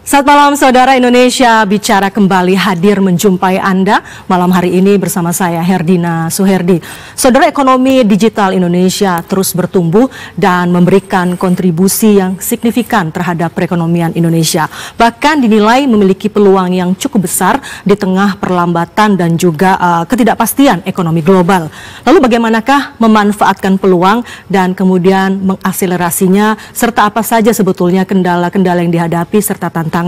Selamat malam saudara. Indonesia Bicara kembali hadir menjumpai Anda malam hari ini bersama saya Herdina Suherdi. Saudara, ekonomi digital Indonesia terus bertumbuh dan memberikan kontribusi yang signifikan terhadap perekonomian Indonesia. Bahkan dinilai memiliki peluang yang cukup besar di tengah perlambatan dan juga ketidakpastian ekonomi global. Lalu bagaimanakah memanfaatkan peluang dan kemudian mengakselerasinya, serta apa saja sebetulnya kendala-kendala yang dihadapi serta tantangannya?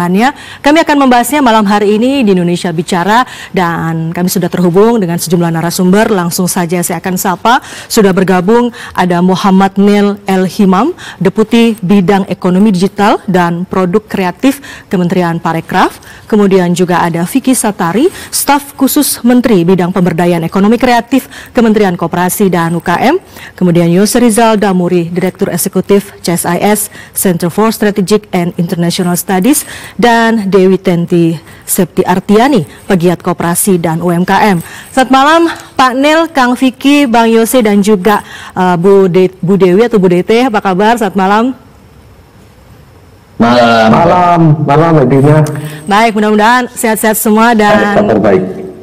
Kami akan membahasnya malam hari ini di Indonesia Bicara, dan kami sudah terhubung dengan sejumlah narasumber. Langsung saja saya akan sapa. Sudah bergabung ada Muhammad Nil El-Himam, Deputi Bidang Ekonomi Digital dan Produk Kreatif Kementerian Parekraf. Kemudian juga ada Vicky Satari, Staf Khusus Menteri Bidang Pemberdayaan Ekonomi Kreatif Kementerian Koperasi dan UKM. Kemudian Yose Rizal Damuri, Direktur Eksekutif CSIS, Center for Strategic and International Studies, dan Dewi Tenti Septi Artiani, Pegiat Koperasi dan UMKM. Selamat malam Pak Nil, Kang Vicky, Bang Yose, dan juga Bu Dewi atau Bu Dete. Apa kabar? Selamat malam. Malam Edina. Baik, mudah-mudahan sehat-sehat semua dan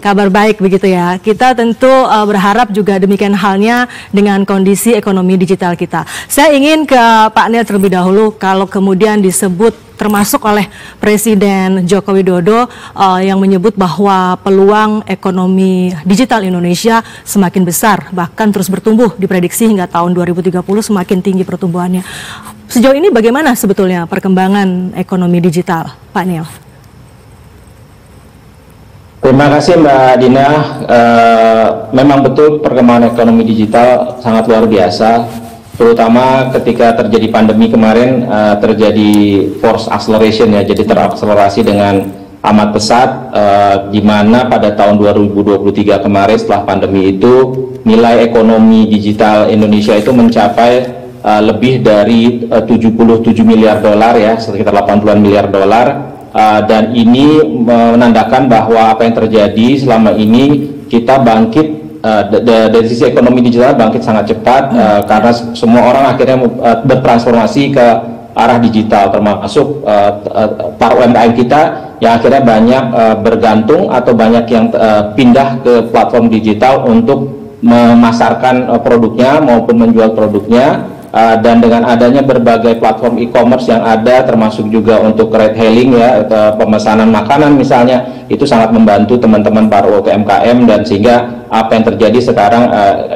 kabar baik begitu ya. Kita tentu berharap juga demikian halnya dengan kondisi ekonomi digital kita. Saya ingin ke Pak Nil terlebih dahulu. Kalau kemudian disebut termasuk oleh Presiden Joko Widodo yang menyebut bahwa peluang ekonomi digital Indonesia semakin besar, bahkan terus bertumbuh, diprediksi hingga tahun 2030 semakin tinggi pertumbuhannya. Sejauh ini bagaimana sebetulnya perkembangan ekonomi digital, Pak Nil? Terima kasih Mbak Dina. Memang betul perkembangan ekonomi digital sangat luar biasa, terutama ketika terjadi pandemi kemarin. Terjadi force acceleration ya, jadi terakselerasi dengan amat pesat, di mana pada tahun 2023 kemarin setelah pandemi itu nilai ekonomi digital Indonesia itu mencapai lebih dari 77 miliar dolar ya, sekitar 80-an miliar dolar. Dan ini menandakan bahwa apa yang terjadi selama ini, kita bangkit dari sisi ekonomi digital bangkit sangat cepat, karena semua orang akhirnya bertransformasi ke arah digital, termasuk para UMKM kita yang akhirnya banyak bergantung atau banyak yang pindah ke platform digital untuk memasarkan produknya maupun menjual produknya. Dan dengan adanya berbagai platform e-commerce yang ada, termasuk juga untuk ride hailing ya, pemesanan makanan misalnya, itu sangat membantu teman-teman para UMKM, dan sehingga apa yang terjadi sekarang,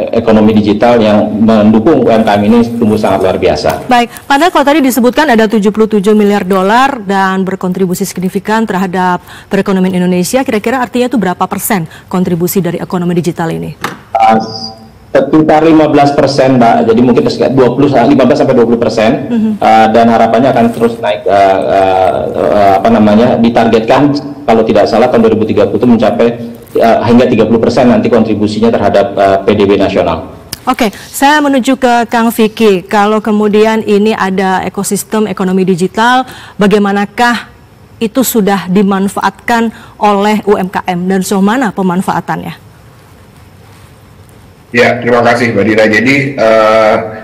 ekonomi digital yang mendukung UMKM ini tumbuh sangat luar biasa. Baik, padahal kalau tadi disebutkan ada 77 miliar dolar dan berkontribusi signifikan terhadap perekonomian Indonesia, kira-kira artinya itu berapa persen kontribusi dari ekonomi digital ini? Sekitar 15%, Mbak. Jadi mungkin sekitar 15-20%, dan harapannya akan terus naik. Ditargetkan kalau tidak salah tahun 2030 itu mencapai hingga 30% nanti kontribusinya terhadap PDB nasional. Oke, saya menuju ke Kang Vicky. Kalau kemudian ini ada ekosistem ekonomi digital, bagaimanakah itu sudah dimanfaatkan oleh UMKM dan sejauh mana pemanfaatannya? Ya, terima kasih Mbak Dina. Jadi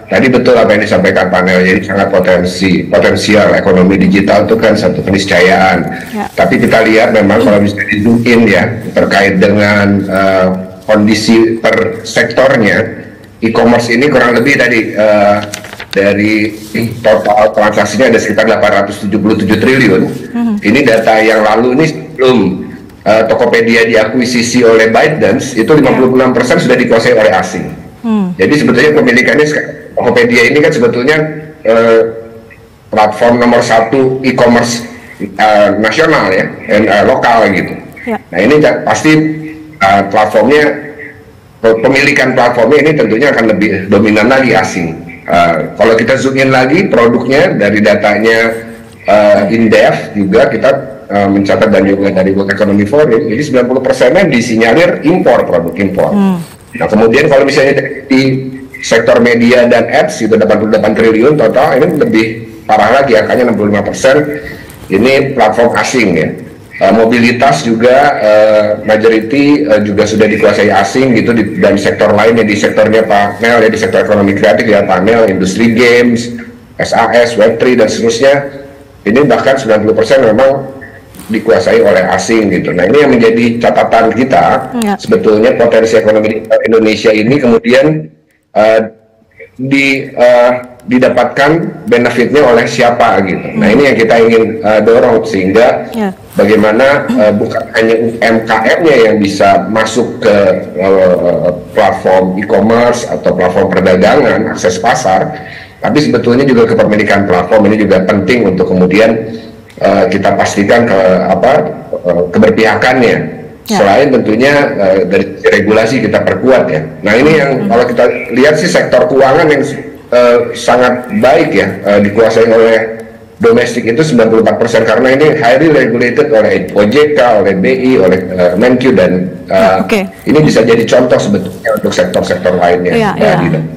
tadi betul apa yang disampaikan panel. Jadi sangat potensial ekonomi digital itu kan satu keniscayaan. Ya. Tapi kita lihat memang kalau bisa di zoom in ya, terkait dengan kondisi per sektornya, e-commerce ini kurang lebih tadi dari total transaksinya ada sekitar 877 triliun. Ini data yang lalu ini sebelum Tokopedia diakuisisi oleh ByteDance, itu 56% sudah dikuasai oleh asing. Jadi sebetulnya pemilikannya Tokopedia ini kan sebetulnya platform nomor 1 e-commerce nasional ya, lokal gitu. Ya. Nah ini pasti platformnya, pemilikan platformnya ini tentunya akan lebih dominan lagi asing. Kalau kita zoom in lagi produknya dari datanya Indef juga kita mencatat, dan juga dari World Economic Forum, jadi 90%-nya disinyalir impor, produk impor. Nah kemudian kalau misalnya di sektor media dan ads itu 88 triliun total, ini lebih parah lagi angkanya 65%, ini platform asing ya. Mobilitas juga majority juga sudah dikuasai asing gitu, dan sektor lainnya di sektornya panel ya, di sektor ekonomi kreatif ya, panel, industri games, SAS, Web3 dan seterusnya, ini bahkan 90% memang dikuasai oleh asing gitu. Nah ini yang menjadi catatan kita, sebetulnya potensi ekonomi Indonesia ini kemudian didapatkan benefitnya oleh siapa gitu. Nah ini yang kita ingin dorong, sehingga bagaimana bukan hanya UMKM-nya yang bisa masuk ke platform e-commerce atau platform perdagangan, akses pasar, tapi sebetulnya juga kepemilikan platform ini juga penting untuk kemudian kita pastikan keberpihakannya. Selain tentunya dari regulasi kita perkuat ya. Nah ini yang kalau kita lihat sih sektor keuangan yang sangat baik ya, dikuasai oleh domestik itu 94%, karena ini highly regulated oleh OJK, oleh BI, oleh Menkyu, dan ini bisa jadi contoh sebetulnya untuk sektor-sektor lainnya.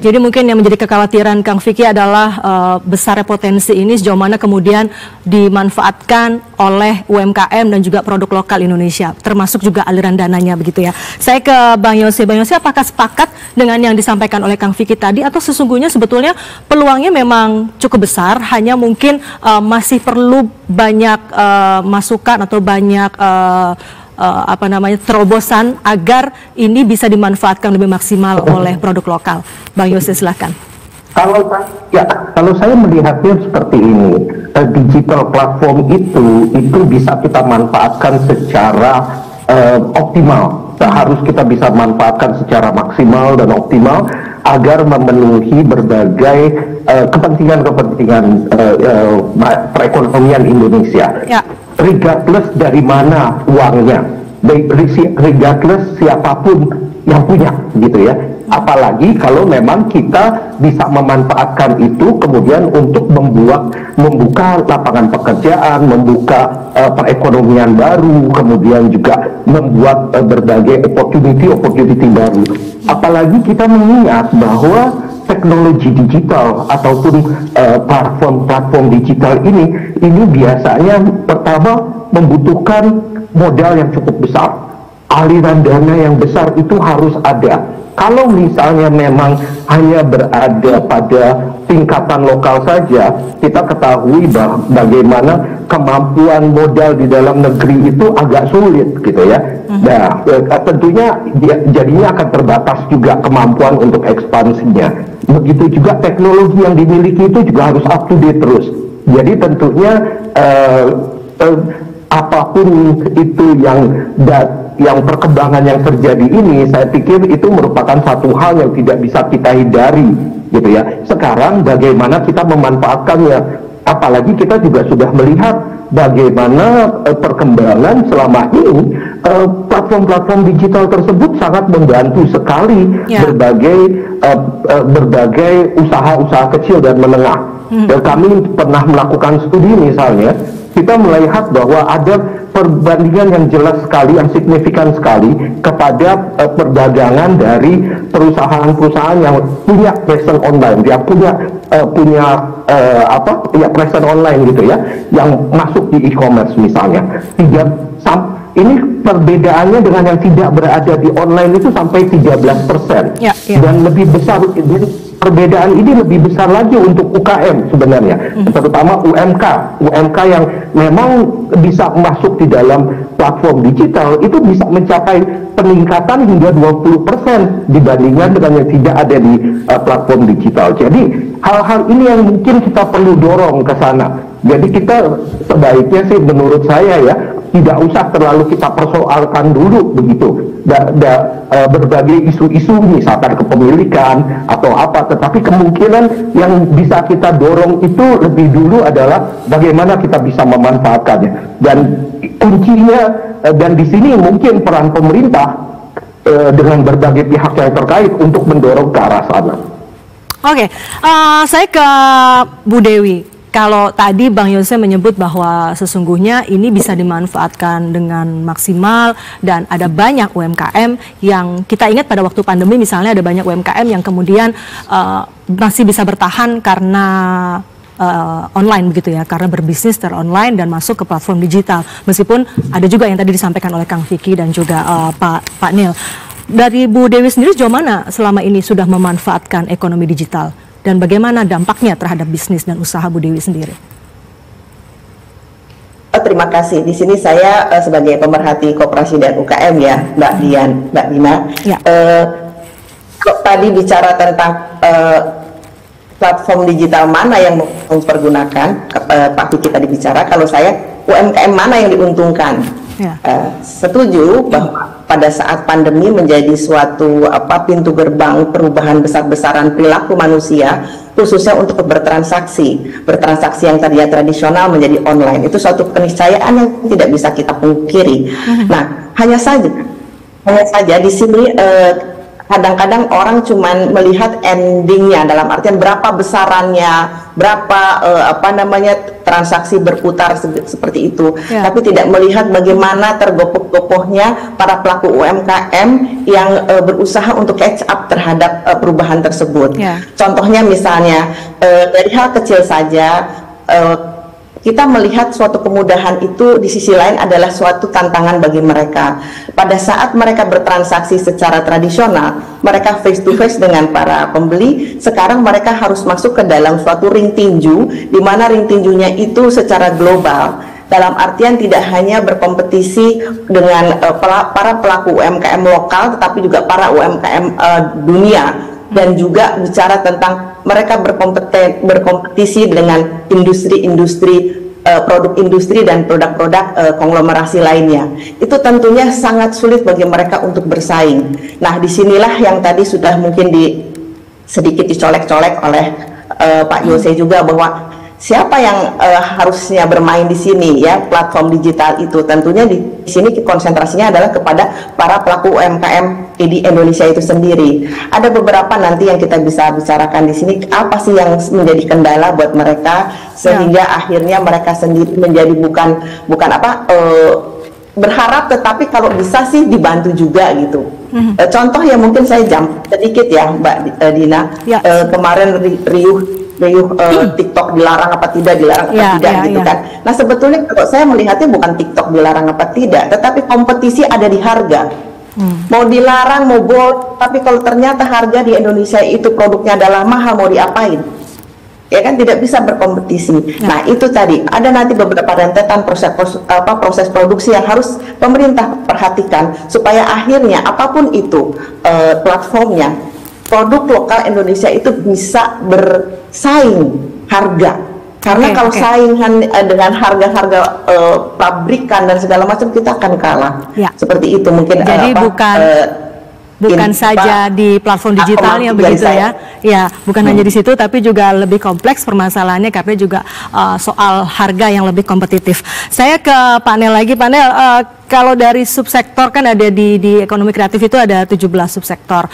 Jadi mungkin yang menjadi kekhawatiran Kang Vicky adalah besarnya potensi ini sejauh mana kemudian dimanfaatkan oleh UMKM dan juga produk lokal Indonesia, termasuk juga aliran dananya begitu ya. Saya ke Bang Yose. Bang Yose, apakah sepakat dengan yang disampaikan oleh Kang Vicky tadi, atau sesungguhnya sebetulnya peluangnya memang cukup besar, hanya mungkin masih perlu banyak masukan atau banyak terobosan agar ini bisa dimanfaatkan lebih maksimal oleh produk lokal? Bang Yose, silakan. Kalau saya melihatnya seperti ini, digital platform itu bisa kita manfaatkan secara optimal. Harus kita bisa manfaatkan secara maksimal dan optimal agar memenuhi berbagai kepentingan perekonomian Indonesia. Regardless dari mana uangnya, regardless siapapun yang punya, gitu ya. Apalagi kalau memang kita bisa memanfaatkan itu kemudian untuk membuka lapangan pekerjaan, membuka perekonomian baru, kemudian juga membuat berbagai opportunity baru. Apalagi kita mengingat bahwa teknologi digital ataupun platform digital ini biasanya pertama membutuhkan modal yang cukup besar. Aliran dana yang besar itu harus ada. Kalau misalnya memang hanya berada pada tingkatan lokal saja, kita ketahui bagaimana kemampuan modal di dalam negeri itu agak sulit gitu ya. Nah, tentunya jadinya akan terbatas juga kemampuan untuk ekspansinya. Begitu juga teknologi yang dimiliki itu juga harus up to date terus. Jadi tentunya apapun itu yang perkembangan yang terjadi ini, saya pikir itu merupakan satu hal yang tidak bisa kita hindari, gitu ya. Sekarang bagaimana kita memanfaatkannya, apalagi kita juga sudah melihat bagaimana perkembangan selama ini platform-platform digital tersebut sangat membantu sekali berbagai usaha-usaha kecil dan menengah. Dan kami pernah melakukan studi misalnya, kita melihat bahwa ada perbandingan yang jelas sekali, yang signifikan sekali kepada perdagangan dari perusahaan-perusahaan yang punya presence online, yang punya presence online gitu ya, yang masuk di e-commerce misalnya. Ini perbedaannya dengan yang tidak berada di online itu sampai 13%. Dan lebih besar, perbedaan ini lebih besar lagi untuk UKM sebenarnya, terutama UMK yang memang bisa masuk di dalam platform digital, itu bisa mencapai peningkatan hingga 20% dibandingkan dengan yang tidak ada di platform digital. Jadi hal-hal ini yang mungkin kita perlu dorong ke sana. Jadi kita sebaiknya sih menurut saya ya, tidak usah terlalu kita persoalkan dulu begitu. Berbagai isu-isu misalkan kepemilikan atau apa, tetapi kemungkinan yang bisa kita dorong itu lebih dulu adalah bagaimana kita bisa memanfaatkannya. Dan kuncinya, dan di sini mungkin peran pemerintah dengan berbagai pihak yang terkait untuk mendorong ke arah sana. Oke, saya ke Bu Dewi. Kalau tadi Bang Yose menyebut bahwa sesungguhnya ini bisa dimanfaatkan dengan maksimal dan ada banyak UMKM yang kita ingat pada waktu pandemi misalnya, ada banyak UMKM yang kemudian masih bisa bertahan karena online begitu ya, karena berbisnis secara online dan masuk ke platform digital. Meskipun ada juga yang tadi disampaikan oleh Kang Vicky dan juga Pak Nil. Dari Bu Dewi sendiri sejauh mana selama ini sudah memanfaatkan ekonomi digital? Dan bagaimana dampaknya terhadap bisnis dan usaha Bu Dewi sendiri? Terima kasih. Di sini saya sebagai pemerhati koperasi dan UKM ya, Mbak Dina. Ya. Tadi bicara tentang platform digital mana yang mempergunakan, Pak Vicky tadi bicara, kalau saya UMKM mana yang diuntungkan. Ya. Setuju bahwa pada saat pandemi menjadi suatu pintu gerbang perubahan besar-besaran perilaku manusia, khususnya untuk bertransaksi yang tadinya tradisional menjadi online. Itu suatu keniscayaan yang tidak bisa kita pungkiri. Nah, hanya saja di sini kadang-kadang orang cuman melihat endingnya, dalam artian berapa besarannya, berapa transaksi berputar seperti itu, tapi tidak melihat bagaimana tergopoh-gopohnya para pelaku UMKM yang berusaha untuk catch up terhadap perubahan tersebut. Contohnya misalnya dari hal kecil saja, kita melihat suatu kemudahan itu di sisi lain adalah suatu tantangan bagi mereka. Pada saat mereka bertransaksi secara tradisional, mereka face to face dengan para pembeli, sekarang mereka harus masuk ke dalam suatu ring tinju, di mana ring tinjunya itu secara global. Dalam artian tidak hanya berkompetisi dengan para pelaku UMKM lokal, tetapi juga para UMKM dunia. Dan juga bicara tentang mereka berkompetisi dengan industri-industri, produk industri dan produk-produk konglomerasi lainnya. Itu tentunya sangat sulit bagi mereka untuk bersaing. Nah, disinilah yang tadi sudah mungkin sedikit dicolek-colek oleh Pak Yose juga, bahwa siapa yang harusnya bermain di sini ya, platform digital itu tentunya di sini konsentrasinya adalah kepada para pelaku UMKM di Indonesia itu sendiri. Ada beberapa nanti yang kita bisa bicarakan di sini, apa sih yang menjadi kendala buat mereka sehingga akhirnya mereka sendiri menjadi bukan berharap, tetapi kalau bisa sih dibantu juga gitu. Contoh yang mungkin saya jump sedikit ya Mbak Dina, kemarin riuh TikTok dilarang apa tidak gitu kan. Nah, sebetulnya kalau saya melihatnya bukan TikTok dilarang apa tidak, tetapi kompetisi ada di harga. Mau dilarang, mau tapi kalau ternyata harga di Indonesia itu produknya adalah mahal, mau diapain? Ya kan, tidak bisa berkompetisi. Nah, itu tadi ada nanti beberapa rentetan proses produksi yang harus pemerintah perhatikan supaya akhirnya apapun itu platformnya, produk lokal Indonesia itu bisa bersaing harga. Karena kalau saingan dengan harga-harga pabrikan dan segala macam, kita akan kalah. Seperti itu mungkin. Jadi bukan saja di platform digitalnya begitu ya. Ya, bukan hanya di situ, tapi juga lebih kompleks permasalahannya karena juga soal harga yang lebih kompetitif. Saya ke panel lagi, kalau dari subsektor kan ada di ekonomi kreatif itu ada 17 subsektor,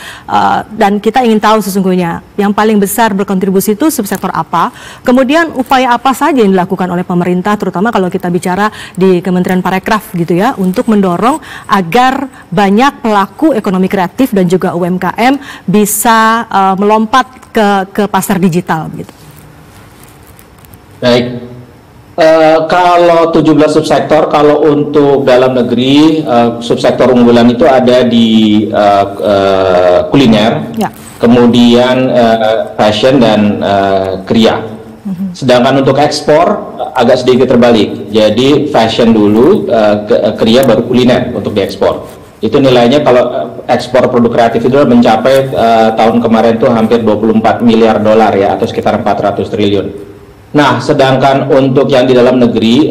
dan kita ingin tahu sesungguhnya yang paling besar berkontribusi itu subsektor apa, kemudian upaya apa saja yang dilakukan oleh pemerintah, terutama kalau kita bicara di Kementerian Parekraf gitu ya, untuk mendorong agar banyak pelaku ekonomi kreatif dan juga UMKM bisa melompat ke pasar digital gitu. Baik. Kalau 17 subsektor, kalau untuk dalam negeri subsektor unggulan itu ada di kuliner, kemudian fashion dan kriya. Sedangkan untuk ekspor agak sedikit terbalik, jadi fashion dulu, kriya baru kuliner untuk diekspor. Itu nilainya kalau ekspor produk kreatif itu mencapai tahun kemarin itu hampir 24 miliar dolar ya, atau sekitar 400 triliun. Nah, sedangkan untuk yang di dalam negeri,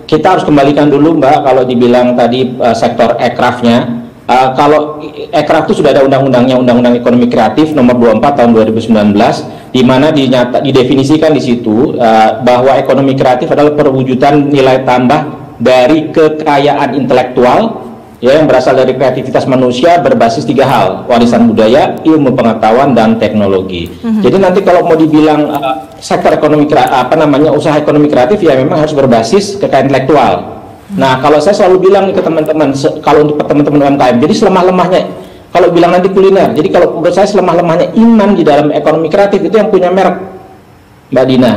kita harus kembalikan dulu Mbak, kalau dibilang tadi sektor ekrafnya, kalau ekraf itu sudah ada undang-undangnya, Undang-Undang Ekonomi Kreatif nomor 24 tahun 2019, di mana didefinisikan di situ bahwa ekonomi kreatif adalah perwujudan nilai tambah dari kekayaan intelektual ya, yang berasal dari kreativitas manusia berbasis 3 hal: warisan budaya, ilmu pengetahuan, dan teknologi. Jadi nanti kalau mau dibilang sektor ekonomi usaha ekonomi kreatif ya memang harus berbasis kekayaan intelektual. Nah, kalau saya selalu bilang ke teman-teman, kalau untuk teman-teman UMKM, jadi selemah-lemahnya kalau bilang nanti kuliner, jadi kalau menurut saya selemah-lemahnya iman di dalam ekonomi kreatif itu yang punya merek, Mbak Dina.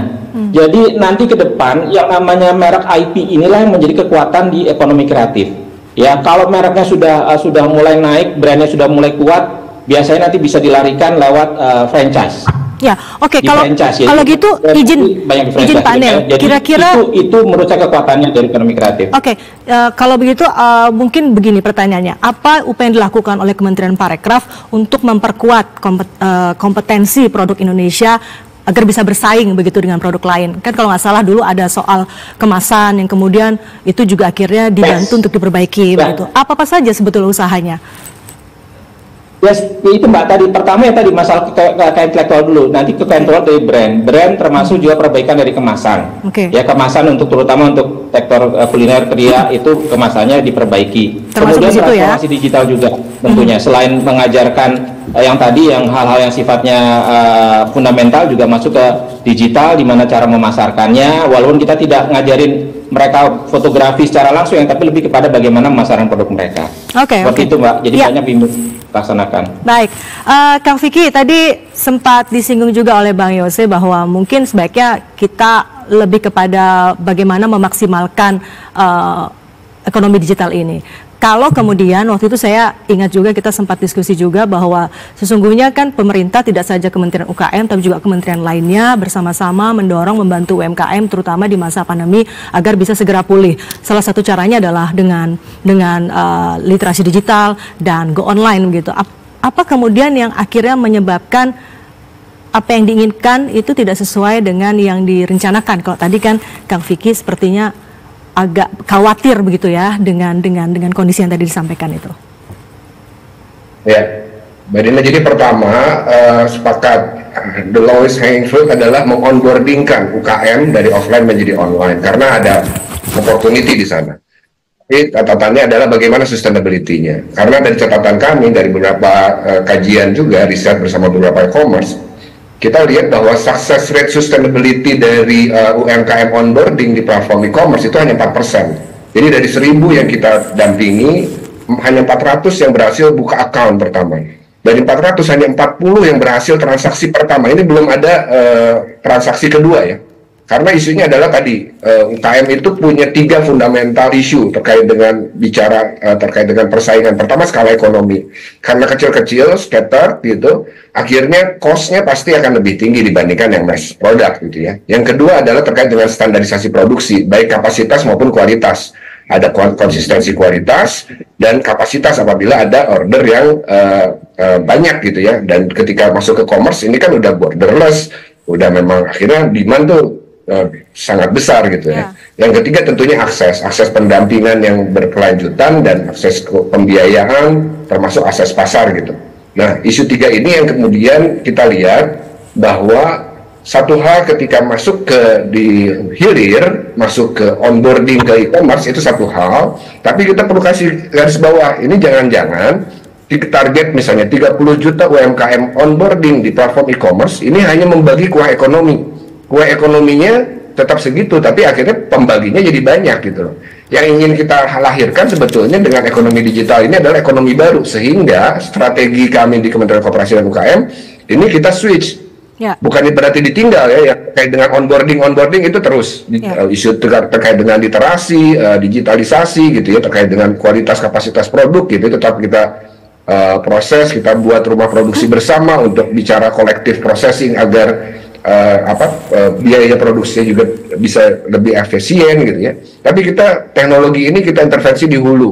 Jadi nanti ke depan yang namanya merek IP inilah yang menjadi kekuatan di ekonomi kreatif. Ya, kalau mereknya sudah mulai naik, brandnya sudah mulai kuat, biasanya nanti bisa dilarikan lewat franchise. Ya, oke. Kalau gitu izin panel. Kira-kira itu menurut saya kekuatannya dari ekonomi kreatif. Oke, kalau begitu mungkin begini pertanyaannya, apa upaya yang dilakukan oleh Kementerian Parekraf untuk memperkuat kompetensi produk Indonesia agar bisa bersaing begitu dengan produk lain? Kan kalau nggak salah dulu ada soal kemasan yang kemudian itu juga akhirnya dibantu untuk diperbaiki begitu. Apa saja sebetulnya usahanya? Yes, itu Mbak tadi. Pertama yang tadi masalah ke intelektual dulu, nanti ke intelektual dari brand termasuk juga perbaikan dari kemasan. Ya, kemasan terutama untuk sektor kuliner kria itu kemasannya diperbaiki. Kemudian transformasi digital juga tentunya. Selain mengajarkan yang hal-hal yang sifatnya fundamental juga masuk ke digital, di mana cara memasarkannya, walaupun kita tidak ngajarin mereka fotografi secara langsung, tapi lebih kepada bagaimana memasarkan produk mereka. Seperti itu Mbak, jadi banyak bimbing laksanakan. Baik, Kang Vicky tadi sempat disinggung juga oleh Bang Yose bahwa mungkin sebaiknya kita lebih kepada bagaimana memaksimalkan ekonomi digital ini. Kalau kemudian waktu itu saya ingat juga kita sempat diskusi juga bahwa sesungguhnya kan pemerintah tidak saja Kementerian UKM tapi juga kementerian lainnya bersama-sama mendorong membantu UMKM terutama di masa pandemi agar bisa segera pulih. Salah satu caranya adalah dengan literasi digital dan go online gitu. Apa kemudian yang akhirnya menyebabkan apa yang diinginkan itu tidak sesuai dengan yang direncanakan? Kalau tadi kan Kang Vicky sepertinya agak khawatir begitu ya dengan kondisi yang tadi disampaikan itu. Ya, Mbak Dina, jadi pertama sepakat the lowest hanging fruit adalah mengonboardingkan UKM dari offline menjadi online karena ada opportunity di sana. Tapi catatannya adalah bagaimana sustainability-nya. Karena dari catatan kami dari beberapa kajian juga riset bersama beberapa e-commerce, kita lihat bahwa success rate sustainability dari UMKM onboarding di platform e-commerce itu hanya 4%. Jadi dari 1.000 yang kita dampingi, hanya 400 yang berhasil buka account pertama. Dari 400 hanya 40 yang berhasil transaksi pertama. Ini belum ada transaksi kedua ya. Karena isunya adalah tadi UKM itu punya 3 fundamental isu terkait dengan terkait dengan persaingan. Pertama, skala ekonomi. Karena kecil-kecil, scatter gitu, akhirnya cost-nya pasti akan lebih tinggi dibandingkan yang mass product gitu ya. Yang kedua adalah terkait dengan standarisasi produksi, baik kapasitas maupun kualitas. Ada konsistensi kualitas dan kapasitas apabila ada order yang banyak gitu ya. Dan ketika masuk ke commerce ini kan udah borderless, udah memang akhirnya demand tuh sangat besar gitu ya. Yang ketiga tentunya akses pendampingan yang berkelanjutan dan akses pembiayaan termasuk akses pasar gitu. Nah, isu 3 ini yang kemudian kita lihat bahwa satu hal ketika masuk di hilir, masuk ke onboarding ke e-commerce itu satu hal, tapi kita perlu kasih garis bawah, ini jangan-jangan target misalnya 30 juta UMKM onboarding di platform e-commerce ini hanya membagi kuah ekonomi. Kue ekonominya tetap segitu, tapi akhirnya pembaginya jadi banyak gitu loh. Yang ingin kita lahirkan sebetulnya dengan ekonomi digital ini adalah ekonomi baru, sehingga strategi kami di Kementerian Koperasi dan UKM ini kita switch. Bukan berarti ditinggal ya, yang terkait dengan onboarding itu terus isu terkait dengan literasi, digitalisasi gitu ya, terkait dengan kualitas kapasitas produk gitu, tetap kita proses, kita buat rumah produksi bersama untuk bicara collective processing agar biaya produksinya juga bisa lebih efisien gitu ya. Tapi teknologi ini kita intervensi di hulu.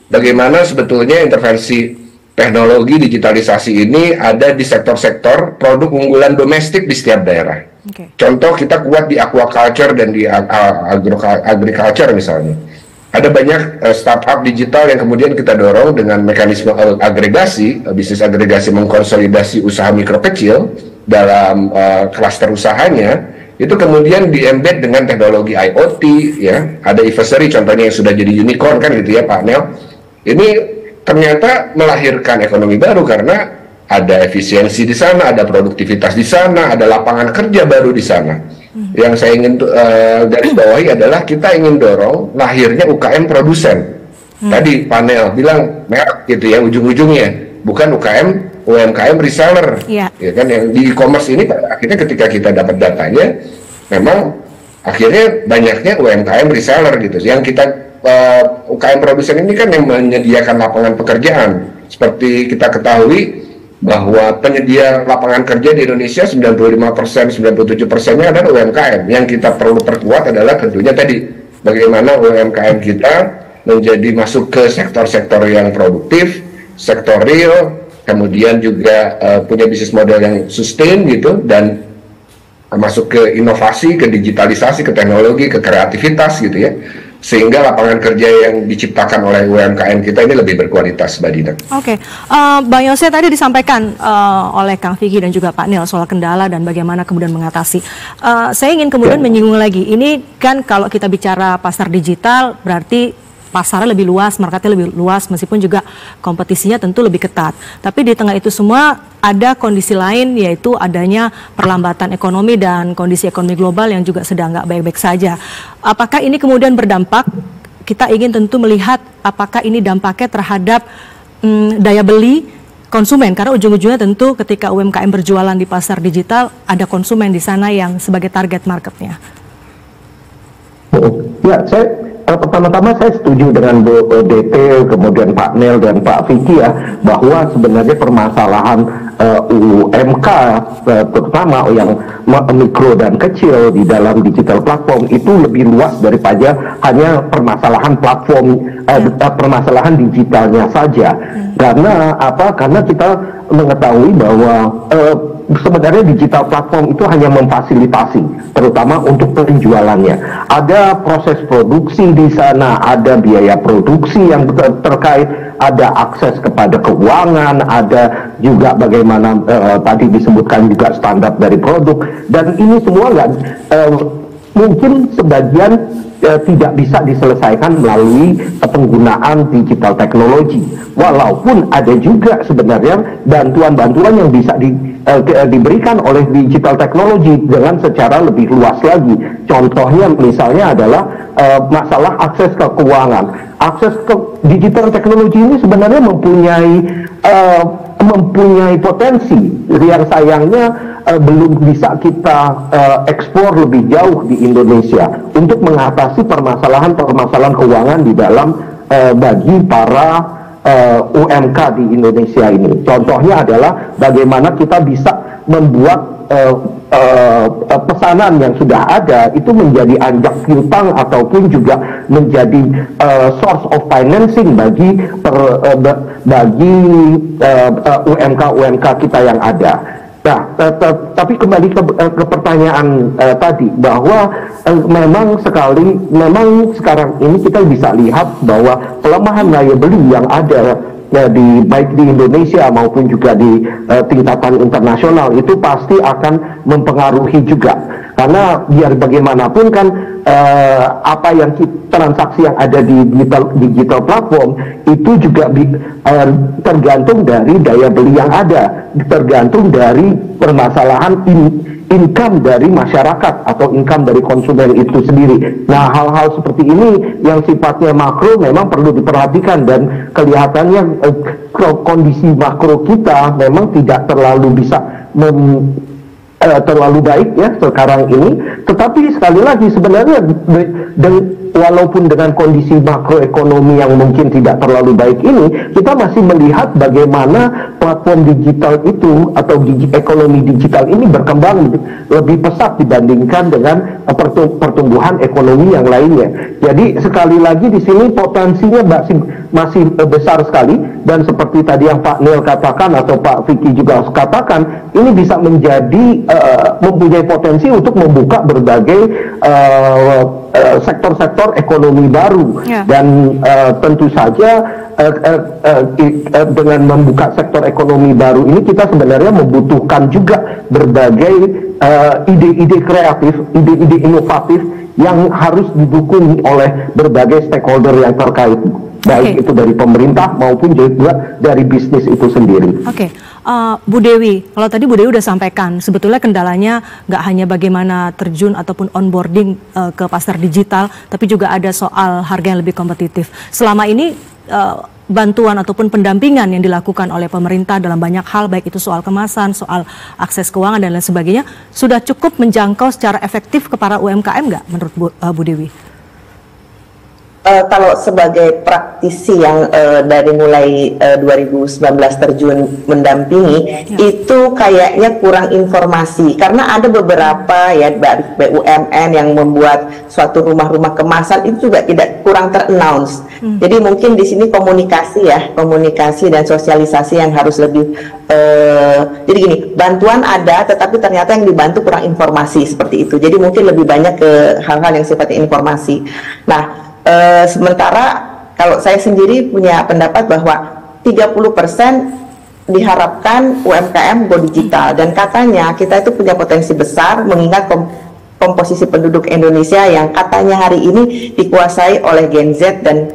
Bagaimana sebetulnya intervensi teknologi digitalisasi ini ada di sektor-sektor produk unggulan domestik di setiap daerah. Contoh kita kuat di aquaculture dan di agriculture misalnya. Ada banyak startup digital yang kemudian kita dorong dengan mekanisme agregasi, bisnis agregasi mengkonsolidasi usaha mikro kecil dalam klaster usahanya, itu kemudian di-embed dengan teknologi IoT ya. Ada Eversary contohnya yang sudah jadi unicorn kan gitu ya Pak Nel. Ini ternyata melahirkan ekonomi baru karena ada efisiensi di sana, ada produktivitas di sana, ada lapangan kerja baru di sana. Yang saya ingin garis bawahi adalah kita ingin dorong lahirnya UKM produsen. Tadi panel bilang merek gitu ya ujung-ujungnya, bukan UMKM reseller. Ya kan, yang di e-commerce ini akhirnya ketika kita dapat datanya, memang akhirnya banyaknya UMKM reseller gitu. Yang kita UKM produsen ini kan yang menyediakan lapangan pekerjaan. Seperti kita ketahui, bahwa penyedia lapangan kerja di Indonesia 95%, 97%-nya adalah UMKM. Yang kita perlu perkuat adalah tentunya tadi bagaimana UMKM kita menjadi masuk ke sektor-sektor yang produktif, sektor real, kemudian juga punya bisnis model yang sustain gitu, dan masuk ke inovasi, ke digitalisasi, ke teknologi, ke kreativitas gitu ya, sehingga lapangan kerja yang diciptakan oleh UMKM kita ini lebih berkualitas, Mbak Dina. Oke, Bang Yose tadi disampaikan oleh Kang Vicky dan juga Pak Nil soal kendala dan bagaimana kemudian mengatasi. Saya ingin kemudian menyinggung lagi, ini kan kalau kita bicara pasar digital berarti pasarnya lebih luas, marketnya lebih luas, meskipun juga kompetisinya tentu lebih ketat. Tapi di tengah itu semua ada kondisi lain, yaitu adanya perlambatan ekonomi dan kondisi ekonomi global yang juga sedang nggak baik-baik saja. Apakah ini kemudian berdampak? Kita ingin tentu melihat apakah ini dampaknya terhadap daya beli konsumen, karena ujung-ujungnya tentu ketika UMKM berjualan di pasar digital, ada konsumen di sana yang sebagai target marketnya. Ya, pertama-tama saya setuju dengan Bu DT, kemudian Pak Nel dan Pak Vicky ya, bahwa sebenarnya permasalahan UMK terutama yang mikro dan kecil di dalam digital platform itu lebih luas daripada hanya permasalahan platform, permasalahan digitalnya saja. Karena apa? Karena kita mengetahui bahwa sebenarnya digital platform itu hanya memfasilitasi, terutama untuk penjualannya. Ada proses produksi di sana, ada biaya produksi yang terkait, ada akses kepada keuangan, ada juga bagaimana tadi disebutkan juga standar dari produk, dan ini semua mungkin sebagian tidak bisa diselesaikan melalui penggunaan digital teknologi. Walaupun ada juga sebenarnya bantuan-bantuan yang bisa diberikan oleh digital teknologi dengan secara lebih luas lagi. Contohnya misalnya adalah masalah akses ke keuangan. Akses ke digital teknologi ini sebenarnya mempunyai potensi yang sayangnya belum bisa kita eksplor lebih jauh di Indonesia untuk mengatasi permasalahan-permasalahan keuangan di dalam bagi para UMK di Indonesia ini. Contohnya adalah bagaimana kita bisa membuat pesanan yang sudah ada itu menjadi anjak piutang ataupun juga menjadi source of financing bagi UMK kita yang ada. Nah, tapi kembali ke pertanyaan tadi, bahwa memang sekarang ini kita bisa lihat bahwa pelemahan daya beli yang ada baik di Indonesia maupun juga di tingkatan internasional itu pasti akan mempengaruhi juga, karena biar bagaimanapun kan transaksi yang ada di digital platform itu juga tergantung dari daya beli yang ada, tergantung dari permasalahan income dari masyarakat atau income dari konsumen itu sendiri. Nah, hal-hal seperti ini yang sifatnya makro memang perlu diperhatikan, dan kelihatannya kondisi makro kita memang tidak terlalu bisa terlalu baik ya sekarang ini. Tetapi sekali lagi sebenarnya walaupun dengan kondisi makroekonomi yang mungkin tidak terlalu baik ini, kita masih melihat bagaimana platform digital itu atau ekonomi digital ini berkembang lebih pesat dibandingkan dengan pertumbuhan ekonomi yang lainnya. Jadi sekali lagi di sini potensinya masih besar sekali, dan seperti tadi yang Pak Nil katakan atau Pak Vicky juga katakan, ini bisa menjadi mempunyai potensi untuk membuka berbagai sektor-sektor ekonomi baru, dan tentu saja dengan membuka sektor ekonomi baru ini kita sebenarnya membutuhkan juga berbagai ide-ide kreatif, ide-ide inovatif yang harus didukung oleh berbagai stakeholder yang terkait, baik itu dari pemerintah maupun juga dari bisnis itu sendiri. Bu Dewi, kalau tadi Bu Dewi udah sampaikan, sebetulnya kendalanya nggak hanya bagaimana terjun ataupun onboarding ke pasar digital, tapi juga ada soal harga yang lebih kompetitif. Selama ini bantuan ataupun pendampingan yang dilakukan oleh pemerintah dalam banyak hal, baik itu soal kemasan, soal akses keuangan dan lain sebagainya, sudah cukup menjangkau secara efektif ke para UMKM nggak menurut Bu Dewi? kalau sebagai praktisi yang dari mulai 2019 terjun mendampingi, itu kayaknya kurang informasi karena ada beberapa ya BUMN yang membuat suatu rumah-rumah kemasan itu juga kurang ter-announce. Jadi mungkin di sini komunikasi dan sosialisasi yang harus lebih. Jadi gini, bantuan ada, tetapi ternyata yang dibantu kurang informasi seperti itu. Jadi mungkin lebih banyak ke hal-hal yang sifatnya informasi. Nah. Sementara kalau saya sendiri punya pendapat bahwa 30% diharapkan UMKM go digital, dan katanya kita itu punya potensi besar mengingat komposisi penduduk Indonesia yang katanya hari ini dikuasai oleh Gen Z dan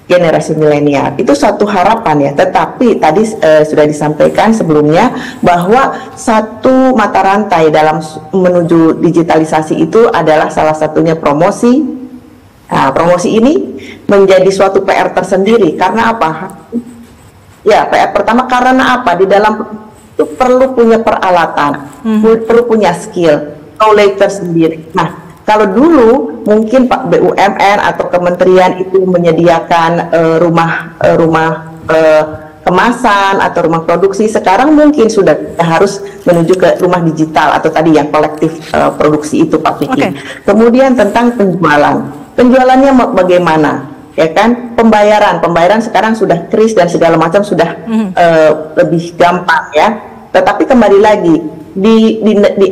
generasi milenial. Itu suatu harapan ya, tetapi tadi sudah disampaikan sebelumnya bahwa satu mata rantai dalam menuju digitalisasi itu adalah salah satunya promosi. Nah, promosi ini menjadi suatu PR tersendiri karena apa? Ya, PR pertama karena apa? Di dalam itu perlu punya peralatan, perlu punya skill, knowledge tersendiri. Nah, kalau dulu mungkin Pak BUMN atau kementerian itu menyediakan rumah kemasan atau rumah produksi, sekarang mungkin sudah harus menuju ke rumah digital atau tadi yang kolektif produksi itu Pak Vicky. Kemudian tentang penjualannya bagaimana, ya kan? Pembayaran sekarang sudah kris dan segala macam sudah lebih gampang ya. Tetapi kembali lagi di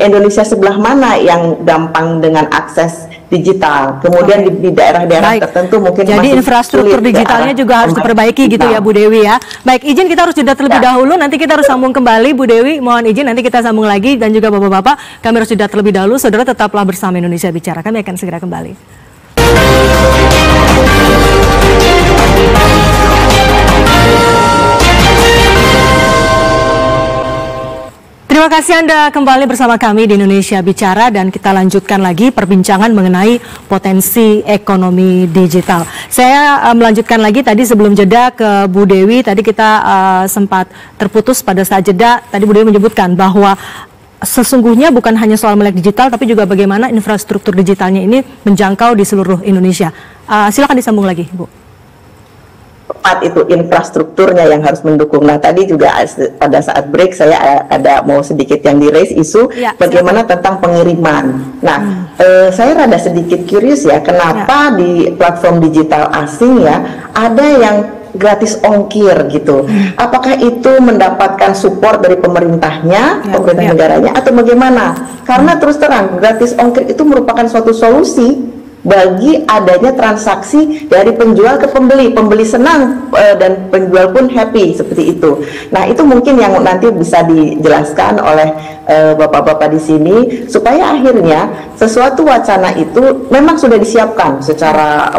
Indonesia sebelah mana yang gampang dengan akses digital? Kemudian di daerah-daerah tertentu mungkin jadi masih infrastruktur digitalnya juga harus diperbaiki gitu ya Bu Dewi ya. Baik, izin kita harus jeda terlebih dahulu, nanti kita harus sambung kembali Bu Dewi, mohon izin nanti kita sambung lagi, dan juga Bapak-bapak kami harus jeda terlebih dahulu. Saudara tetaplah bersama Indonesia Bicara, kami akan segera kembali. Terima kasih Anda kembali bersama kami di Indonesia Bicara, dan kita lanjutkan lagi perbincangan mengenai potensi ekonomi digital. Saya melanjutkan lagi tadi sebelum jeda ke Bu Dewi. Tadi kita sempat terputus pada saat jeda. Tadi Bu Dewi menyebutkan bahwa sesungguhnya bukan hanya soal melek digital, tapi juga bagaimana infrastruktur digitalnya ini menjangkau di seluruh Indonesia. Silakan disambung lagi, Bu. Tepat, itu infrastrukturnya yang harus mendukung. Nah, tadi juga pada saat break saya ada mau sedikit yang di-raise isu bagaimana tentang pengiriman. Nah, saya rada sedikit curious ya, kenapa di platform digital asing ya ada yang gratis ongkir gitu. Apakah itu mendapatkan support dari pemerintahnya, pemerintah negaranya, atau bagaimana? Karena terus terang gratis ongkir itu merupakan suatu solusi bagi adanya transaksi dari penjual ke pembeli. Pembeli senang dan penjual pun happy seperti itu. Nah, itu mungkin yang nanti bisa dijelaskan oleh bapak-bapak di sini supaya akhirnya sesuatu wacana itu memang sudah disiapkan secara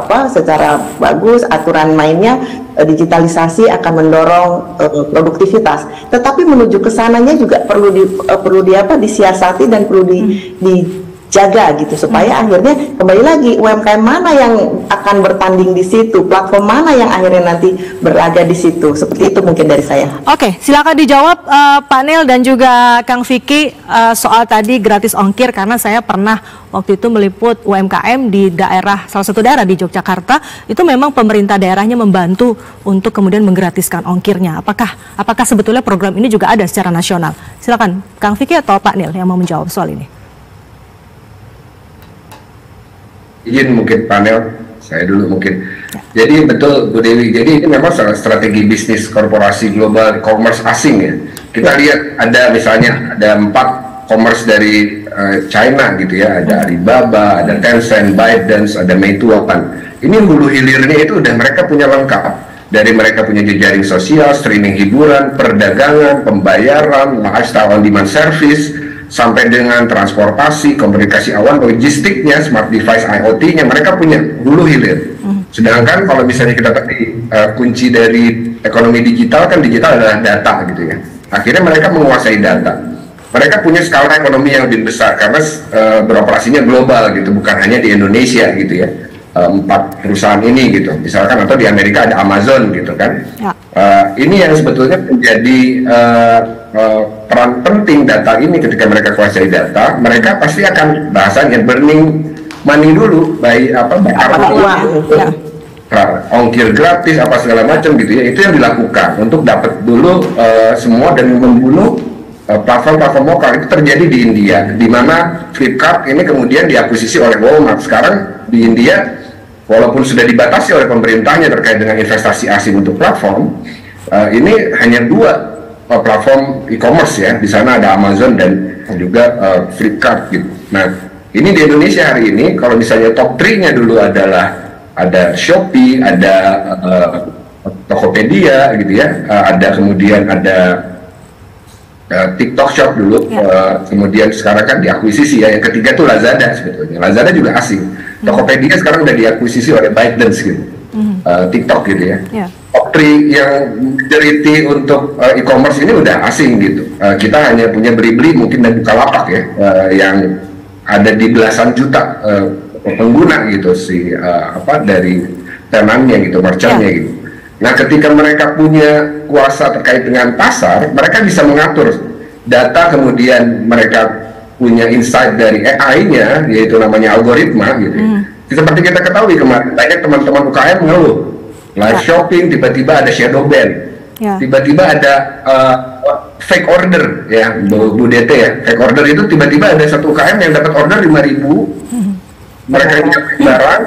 bagus, aturan mainnya. Digitalisasi akan mendorong produktivitas, tetapi menuju ke sananya juga perlu disiasati dan perlu dijaga gitu supaya akhirnya kembali lagi UMKM mana yang akan bertanding di situ, platform mana yang akhirnya nanti berlaga di situ. Seperti itu mungkin dari saya. Oke, silakan dijawab Pak Nel dan juga Kang Vicky soal tadi gratis ongkir, karena saya pernah waktu itu meliput UMKM di salah satu daerah di Yogyakarta. Itu memang pemerintah daerahnya membantu untuk kemudian menggratiskan ongkirnya. Apakah sebetulnya program ini juga ada secara nasional? Silakan Kang Vicky atau Pak Nel yang mau menjawab soal ini. Izin mungkin panel, saya dulu mungkin. Jadi betul Bu Dewi, jadi ini memang strategi bisnis korporasi global e-commerce asing ya. Kita lihat ada misalnya ada 4 commerce dari China gitu ya, ada Alibaba, ada Tencent, ByteDance, ada Meituan. Ini hulu hilirnya itu udah mereka punya lengkap. Dari mereka punya jejaring sosial, streaming hiburan, perdagangan, pembayaran, lifestyle on demand service, sampai dengan transportasi, komunikasi awan, logistiknya, smart device IoT-nya, mereka punya hulu hilir. Sedangkan kalau misalnya kita tadi kunci dari ekonomi digital kan digital adalah data gitu ya. Akhirnya mereka menguasai data. Mereka punya skala ekonomi yang lebih besar karena beroperasinya global gitu, bukan hanya di Indonesia gitu ya. 4 perusahaan ini gitu, misalkan, atau di Amerika ada Amazon gitu kan. Ini yang sebetulnya menjadi peran penting data ini. Ketika mereka kuasai data, mereka pasti akan bahasanya burning money dulu, bakar uang ongkir gratis apa segala macam gitu ya, itu yang dilakukan untuk dapat dulu semua dan membunuh platform-platform lokal. Itu terjadi di India, di mana Flipkart ini kemudian diakuisisi oleh Walmart. Sekarang di India, walaupun sudah dibatasi oleh pemerintahnya terkait dengan investasi asing untuk platform, ini hanya 2 platform e-commerce ya. Di sana ada Amazon dan juga Flipkart gitu. Nah, ini di Indonesia hari ini, kalau misalnya top 3-nya dulu adalah ada Shopee, ada Tokopedia gitu ya, kemudian ada TikTok Shop dulu, kemudian sekarang kan diakuisisi ya, yang ketiga tuh Lazada sebetulnya. Lazada juga asing. Tokopedia sekarang udah diakuisisi oleh ByteDance gitu, TikTok gitu ya. Top 3 yang majority untuk e-commerce ini udah asing gitu. Kita hanya punya Blibli mungkin dan Bukalapak ya, yang ada di belasan juta pengguna gitu dari tenannya gitu, merchantnya gitu. Nah, ketika mereka punya kuasa terkait dengan pasar, mereka bisa mengatur data, kemudian mereka punya insight dari AI-nya, yaitu namanya algoritma gitu. Seperti kita ketahui kemarin, banyak teman-teman UKM mengeluh live shopping, tiba-tiba ada shadow ban, tiba-tiba ada fake order ya, Bu Dete ya, fake order itu tiba-tiba ada satu UKM yang dapat order 5.000. Mereka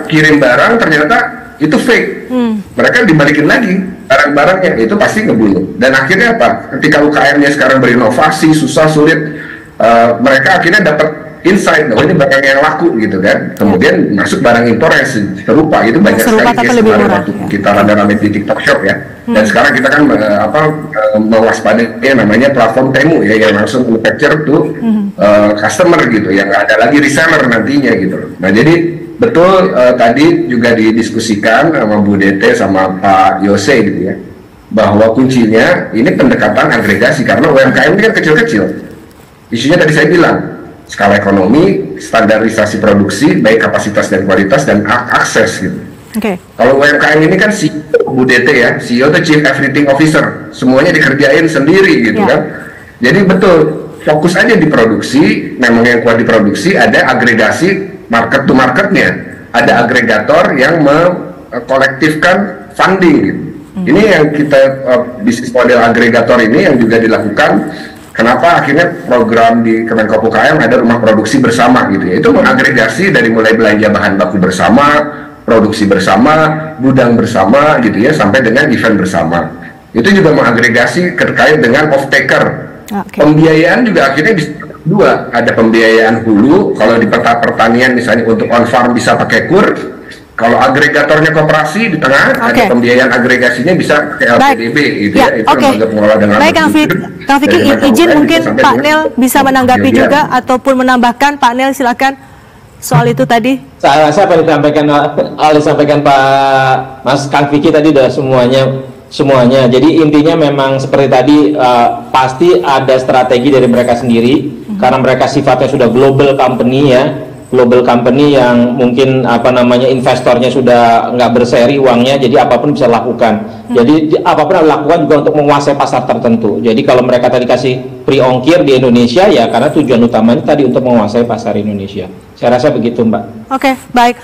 kirim barang, ternyata itu fake. Mereka dibalikin lagi barang-barangnya, itu pasti ngebunuh. Dan akhirnya apa? Ketika UKM-nya sekarang berinovasi, susah sulit, mereka akhirnya dapat insight bahwa ini barang yang laku gitu kan. Kemudian masuk barang impor yang serupa, itu banyak sekali case kemarin waktu kita rame-rame di TikTok Shop ya. Dan sekarang kita kan mewaspadai namanya platform Temu ya, yang langsung manufacture to customer gitu, yang nggak ada lagi reseller nantinya gitu. Nah, jadi betul tadi juga didiskusikan sama Bu Dete sama Pak Yose gitu ya, bahwa kuncinya ini pendekatan agregasi, karena UMKM ini kan kecil-kecil. Isunya tadi saya bilang, skala ekonomi, standarisasi produksi, baik kapasitas dan kualitas, dan akses gitu. Kalau UMKM ini kan CEO, Bu Dete ya, CEO itu Chief Everything Officer, semuanya dikerjain sendiri gitu kan. Jadi betul, fokus aja di produksi, memang yang kuat di produksi, ada agregasi market to marketnya, ada agregator yang mengkolektifkan funding gitu. Ini yang kita bisnis model agregator ini yang juga dilakukan. Kenapa akhirnya program di Kemenko UKM ada rumah produksi bersama gitu ya, itu mengagregasi dari mulai belanja bahan baku bersama, produksi bersama, gudang bersama gitu ya, sampai dengan event bersama. Itu juga mengagregasi terkait dengan off-taker. Pembiayaan juga akhirnya bisa 2, ada pembiayaan hulu, kalau di peta pertanian misalnya untuk on-farm bisa pakai KUR, kalau agregatornya koperasi di tengah, ada pembiayaan agregasinya bisa pakai LPDB gitu ya, itu lembaga pengelola dengan. Baik, Kang Vicky, izin mungkin Pak Nel bisa menanggapi juga ataupun menambahkan. Pak Nel silakan soal itu tadi. Saya rasa apa disampaikan Pak Mas Kang Vicky tadi udah semuanya. Jadi intinya memang seperti tadi, pasti ada strategi dari mereka sendiri, karena mereka sifatnya sudah global company ya, global company yang mungkin investornya sudah nggak berseri uangnya, jadi apapun bisa lakukan. Jadi apapun yang lakukan juga untuk menguasai pasar tertentu. Jadi kalau mereka tadi kasih free ongkir di Indonesia ya karena tujuan utamanya tadi untuk menguasai pasar Indonesia. Saya rasa begitu, Mbak. Oke, baik.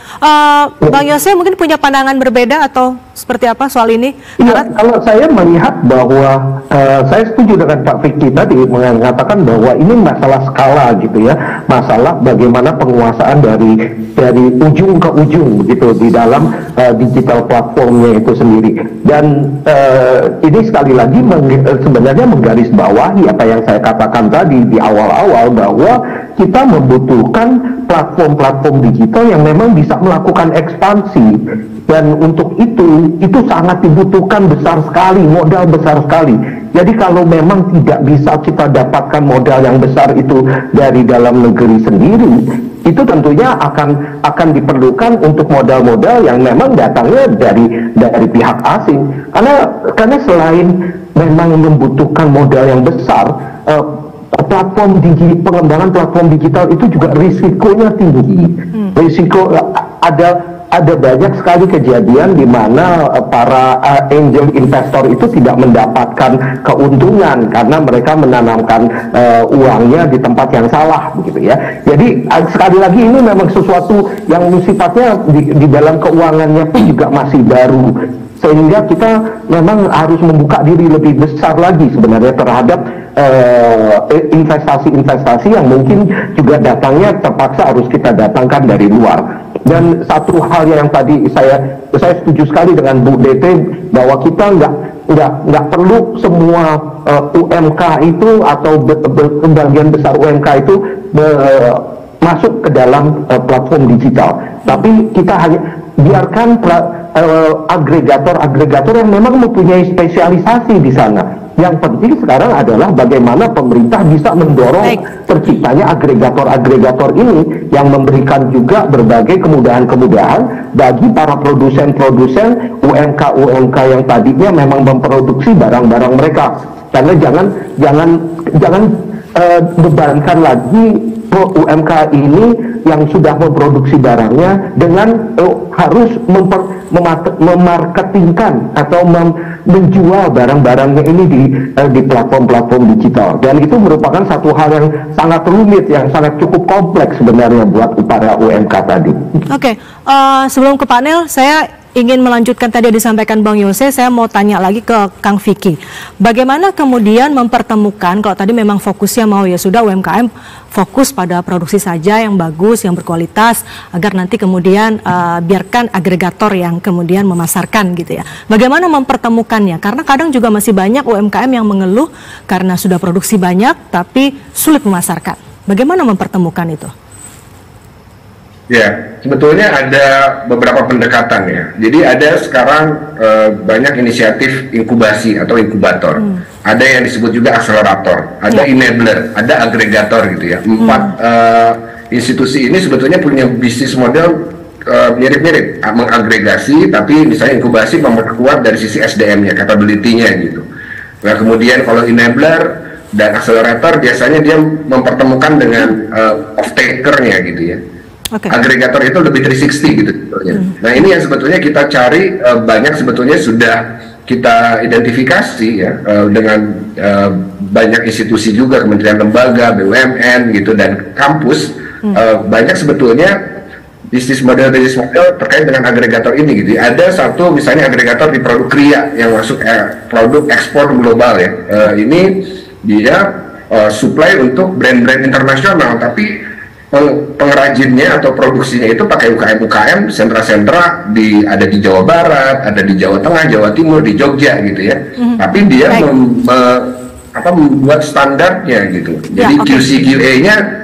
Bang Yose mungkin punya pandangan berbeda atau seperti apa soal ini? Ya, kalau saya melihat bahwa saya setuju dengan Pak Vicky tadi mengatakan bahwa ini masalah skala gitu ya, masalah bagaimana penguasaan dari ujung ke ujung gitu di dalam digital platformnya itu sendiri. Dan ini sekali lagi sebenarnya menggarisbawahi apa yang saya katakan tadi di awal-awal, bahwa kita membutuhkan platform-platform digital yang memang bisa melakukan ekspansi, dan untuk itu sangat dibutuhkan besar sekali, modal besar sekali. Jadi kalau memang tidak bisa kita dapatkan modal yang besar itu dari dalam negeri sendiri, itu tentunya akan diperlukan untuk modal-modal yang memang datangnya dari pihak asing. Karena selain memang membutuhkan modal yang besar, pengembangan platform digital itu juga risikonya tinggi. Risiko ada ada banyak sekali kejadian di mana para angel investor itu tidak mendapatkan keuntungan karena mereka menanamkan uangnya di tempat yang salah, begitu ya. Jadi sekali lagi ini memang sesuatu yang sifatnya di dalam keuangannya pun juga masih baru, sehingga kita memang harus membuka diri lebih besar lagi sebenarnya terhadap investasi-investasi yang mungkin juga datangnya terpaksa harus kita datangkan dari luar. Dan satu hal yang tadi saya setuju sekali dengan Bu DT bahwa kita nggak perlu semua UMK itu atau bagian besar UMK itu masuk ke dalam platform digital, tapi kita hanya biarkan agregator-agregator yang memang mempunyai spesialisasi di sana. Yang penting sekarang adalah bagaimana pemerintah bisa mendorong terciptanya agregator-agregator ini yang memberikan juga berbagai kemudahan-kemudahan bagi para produsen-produsen UMK yang tadinya memang memproduksi barang-barang mereka. Karena jangan bebankan lagi UMK ini yang sudah memproduksi barangnya dengan harus memarketingkan atau menjual barang-barangnya ini di platform-platform digital, dan itu merupakan satu hal yang sangat rumit, yang sangat cukup kompleks sebenarnya buat para UMK tadi. Oke, sebelum ke panel, saya ingin melanjutkan tadi yang disampaikan Bang Yose. Saya mau tanya lagi ke Kang Vicky, bagaimana kemudian mempertemukan, kalau tadi memang fokusnya mau ya sudah UMKM fokus pada produksi saja yang bagus, yang berkualitas, agar nanti kemudian biarkan agregator yang kemudian memasarkan gitu ya. Bagaimana mempertemukannya? Karena kadang juga masih banyak UMKM yang mengeluh karena sudah produksi banyak tapi sulit memasarkan. Bagaimana mempertemukan itu? Ya, sebetulnya ada beberapa pendekatan ya. Jadi ada sekarang banyak inisiatif inkubasi atau inkubator. Ada yang disebut juga akselerator, ada enabler, ada agregator gitu ya. Empat institusi ini sebetulnya punya bisnis model mirip-mirip, mengagregasi, tapi misalnya inkubasi memperkuat dari sisi SDM-nya, capability-nya gitu. Nah kemudian kalau enabler dan akselerator biasanya dia mempertemukan dengan off-taker-nya gitu ya. Agregator itu lebih 360 gitu sebetulnya. Nah ini yang sebetulnya kita cari, banyak sebetulnya sudah kita identifikasi ya dengan banyak institusi juga, kementerian lembaga, BUMN gitu, dan kampus. Banyak sebetulnya bisnis model terkait dengan agregator ini gitu. Ada satu misalnya agregator di produk kria yang masuk produk ekspor global ya. Ini dia supply untuk brand-brand internasional, tapi pengrajinnya atau produksinya itu pakai UKM-UKM, sentra-sentra ada di Jawa Barat, ada di Jawa Tengah, Jawa Timur, di Jogja gitu ya. Tapi dia membuat standarnya gitu. Jadi QC/QA-nya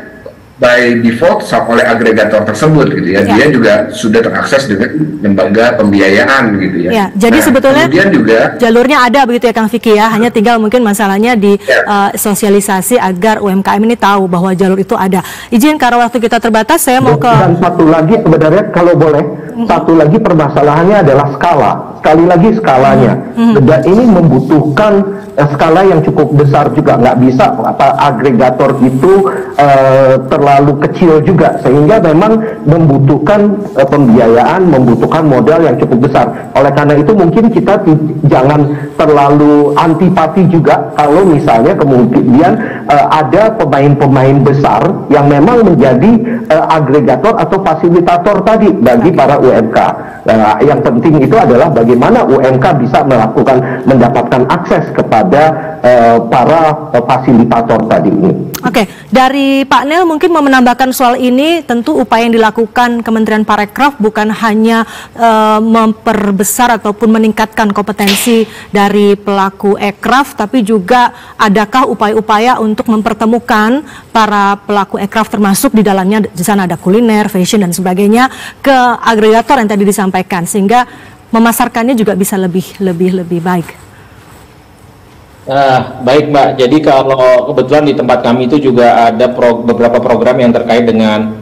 by default oleh agregator tersebut gitu ya. Dia juga sudah terakses dengan lembaga pembiayaan gitu ya. Jadi sebetulnya juga jalurnya ada begitu ya Kang Vicky ya. Hanya tinggal mungkin masalahnya di sosialisasi agar UMKM ini tahu bahwa jalur itu ada. Izin karena waktu kita terbatas, saya mau ke... Dan satu lagi sebenarnya kalau boleh, satu lagi permasalahannya adalah skala. Sekali lagi skalanya. Dan ini membutuhkan skala yang cukup besar juga. Nggak bisa agregator itu terlalu kecil juga, sehingga memang membutuhkan pembiayaan, membutuhkan modal yang cukup besar. Oleh karena itu mungkin kita jangan terlalu antipati juga kalau misalnya kemudian ada pemain-pemain besar yang memang menjadi agregator atau fasilitator tadi bagi para UMK. Yang penting itu adalah bagaimana UMK bisa mendapatkan akses kepada para fasilitator tadi ini. Oke, dari Pak Nel mungkin mau menambahkan soal ini. Tentu upaya yang dilakukan Kementerian Parekraf bukan hanya memperbesar ataupun meningkatkan kompetensi dari pelaku ekraf, tapi juga adakah upaya-upaya untuk mempertemukan para pelaku ekraf, termasuk di dalamnya di sana ada kuliner, fashion dan sebagainya, ke agregator yang tadi disampaikan, sehingga memasarkannya juga bisa lebih baik. Baik Mbak, jadi kalau kebetulan di tempat kami itu juga ada beberapa program yang terkait dengan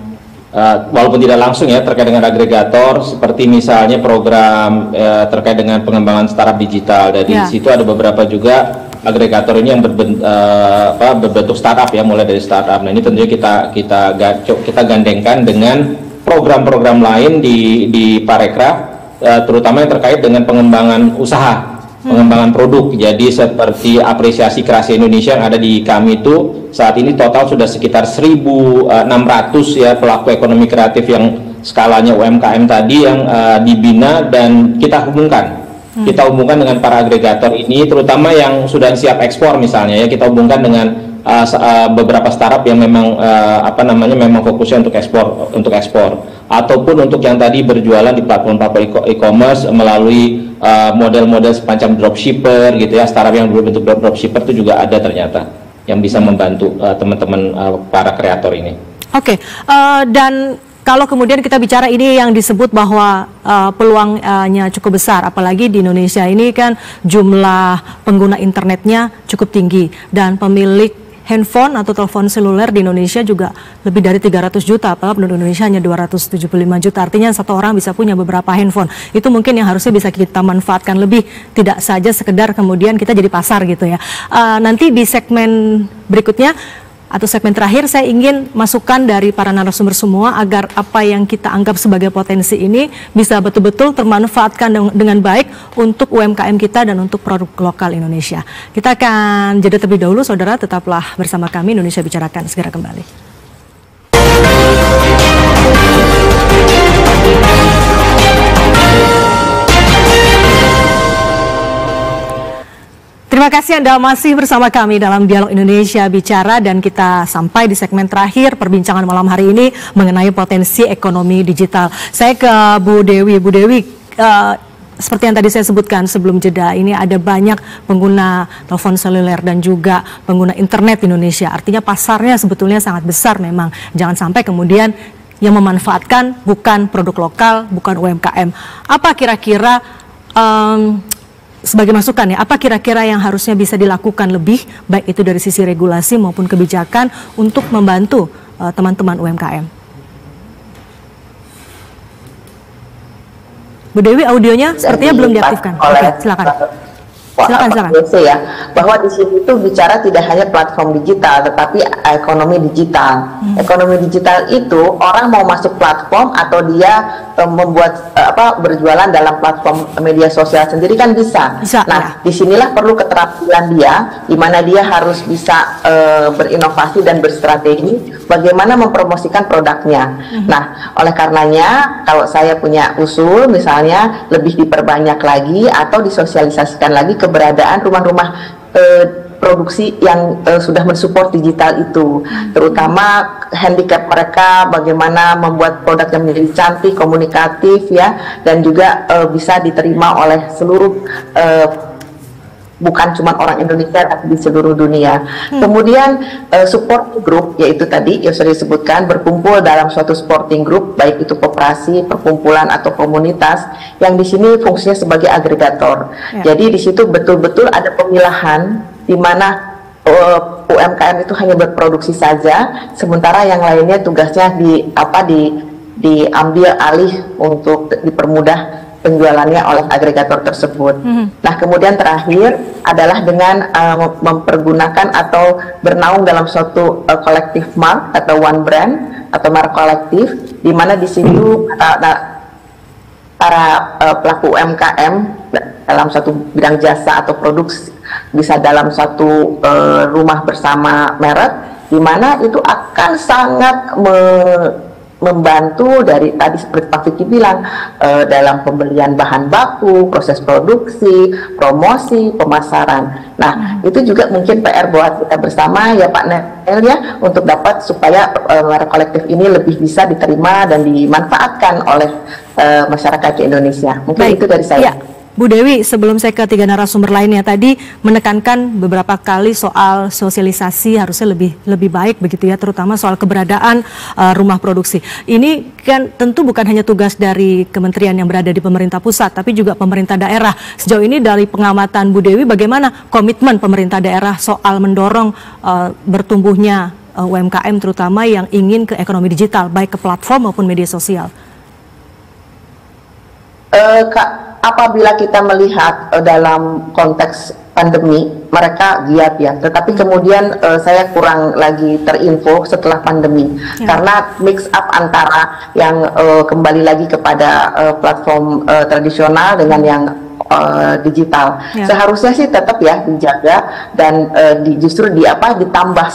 walaupun tidak langsung ya, terkait dengan agregator, seperti misalnya program terkait dengan pengembangan startup digital. Dari situ ada beberapa juga agregator ini yang berbentuk startup ya, mulai dari startup. Nah ini tentunya kita gandengkan dengan program-program lain di Parekraf, terutama yang terkait dengan pengembangan usaha, pengembangan produk. Jadi seperti apresiasi kreasi Indonesia yang ada di kami itu saat ini total sudah sekitar 1.600 ya pelaku ekonomi kreatif yang skalanya UMKM tadi yang dibina dan kita hubungkan. Kita hubungkan dengan para agregator ini, terutama yang sudah siap ekspor misalnya ya, kita hubungkan dengan beberapa startup yang memang memang fokusnya untuk ekspor, ataupun untuk yang tadi berjualan di platform e-commerce melalui model-model semacam dropshipper gitu ya. Startup yang berbentuk dropshipper itu juga ada ternyata yang bisa membantu teman-teman para kreator ini. Oke, dan kalau kemudian kita bicara ini yang disebut bahwa peluangnya cukup besar, apalagi di Indonesia ini kan jumlah pengguna internetnya cukup tinggi dan pemilik handphone atau telepon seluler di Indonesia juga lebih dari 300 juta, apalagi penduduk Indonesia hanya 275 juta. Artinya satu orang bisa punya beberapa handphone. Itu mungkin yang harusnya bisa kita manfaatkan lebih, tidak saja sekedar kemudian kita jadi pasar gitu ya. Nanti di segmen berikutnya atau segmen terakhir saya ingin masukan dari para narasumber semua agar apa yang kita anggap sebagai potensi ini bisa betul-betul termanfaatkan dengan baik untuk UMKM kita dan untuk produk lokal Indonesia. Kita akan jeda terlebih dahulu, saudara, tetaplah bersama kami. Indonesia Bicarakan segera kembali. Terima kasih Anda masih bersama kami dalam Dialog Indonesia Bicara, dan kita sampai di segmen terakhir perbincangan malam hari ini mengenai potensi ekonomi digital. Saya ke Bu Dewi. Bu Dewi, seperti yang tadi saya sebutkan sebelum jeda, ini ada banyak pengguna telepon seluler dan juga pengguna internet di Indonesia. Artinya pasarnya sebetulnya sangat besar memang. Jangan sampai kemudian yang memanfaatkan bukan produk lokal, bukan UMKM. Apa kira-kira sebagai masukan ya, apa kira-kira yang harusnya bisa dilakukan lebih, baik itu dari sisi regulasi maupun kebijakan untuk membantu teman-teman UMKM? Bu Dewi, audionya sepertinya belum diaktifkan. Oke, silakan. Silakan. Ya, bahwa di sini itu bicara tidak hanya platform digital, tetapi ekonomi digital. Ekonomi digital itu orang mau masuk platform atau dia membuat berjualan dalam platform media sosial sendiri kan bisa. Nah, disinilah perlu keterampilan dia, di mana dia harus bisa berinovasi dan berstrategi bagaimana mempromosikan produknya. Nah, oleh karenanya kalau saya punya usul, misalnya lebih diperbanyak lagi atau disosialisasikan lagi keberadaan rumah-rumah produksi yang sudah mensupport digital itu, terutama handicap mereka, bagaimana membuat produk yang menjadi cantik, komunikatif ya, dan juga bisa diterima oleh seluruh bukan cuma orang Indonesia tapi di seluruh dunia. Kemudian support group, yaitu tadi yang sudah disebutkan, berkumpul dalam suatu supporting group, baik itu koperasi, perkumpulan atau komunitas, yang di sini fungsinya sebagai agregator. Jadi di situ betul-betul ada pemilahan di mana UMKM itu hanya berproduksi saja, sementara yang lainnya tugasnya diambil alih untuk dipermudah penjualannya oleh agregator tersebut. Nah, kemudian terakhir adalah dengan mempergunakan atau bernaung dalam suatu kolektif mark atau one brand atau mark kolektif, di mana di situ para pelaku UMKM dalam satu bidang jasa atau produksi bisa dalam satu rumah bersama merek, di mana itu akan sangat membantu dari tadi seperti Pak Vicky bilang, dalam pembelian bahan baku, proses produksi, promosi, pemasaran. Nah, itu juga mungkin PR buat kita bersama ya Pak Nel ya, untuk dapat supaya merek kolektif ini lebih bisa diterima dan dimanfaatkan oleh masyarakat di Indonesia. Mungkin itu dari saya. Ya. Bu Dewi, sebelum saya ke tiga narasumber lainnya, tadi menekankan beberapa kali soal sosialisasi harusnya lebih baik begitu ya, terutama soal keberadaan rumah produksi. Ini kan tentu bukan hanya tugas dari kementerian yang berada di pemerintah pusat, tapi juga pemerintah daerah. Sejauh ini dari pengamatan Bu Dewi, bagaimana komitmen pemerintah daerah soal mendorong bertumbuhnya UMKM, terutama yang ingin ke ekonomi digital, baik ke platform maupun media sosial? Apabila kita melihat dalam konteks pandemi mereka giat ya, tetapi kemudian saya kurang lagi terinfo setelah pandemi karena mix up antara yang kembali lagi kepada platform tradisional dengan yang digital. Seharusnya sih tetap ya dijaga dan justru ditambah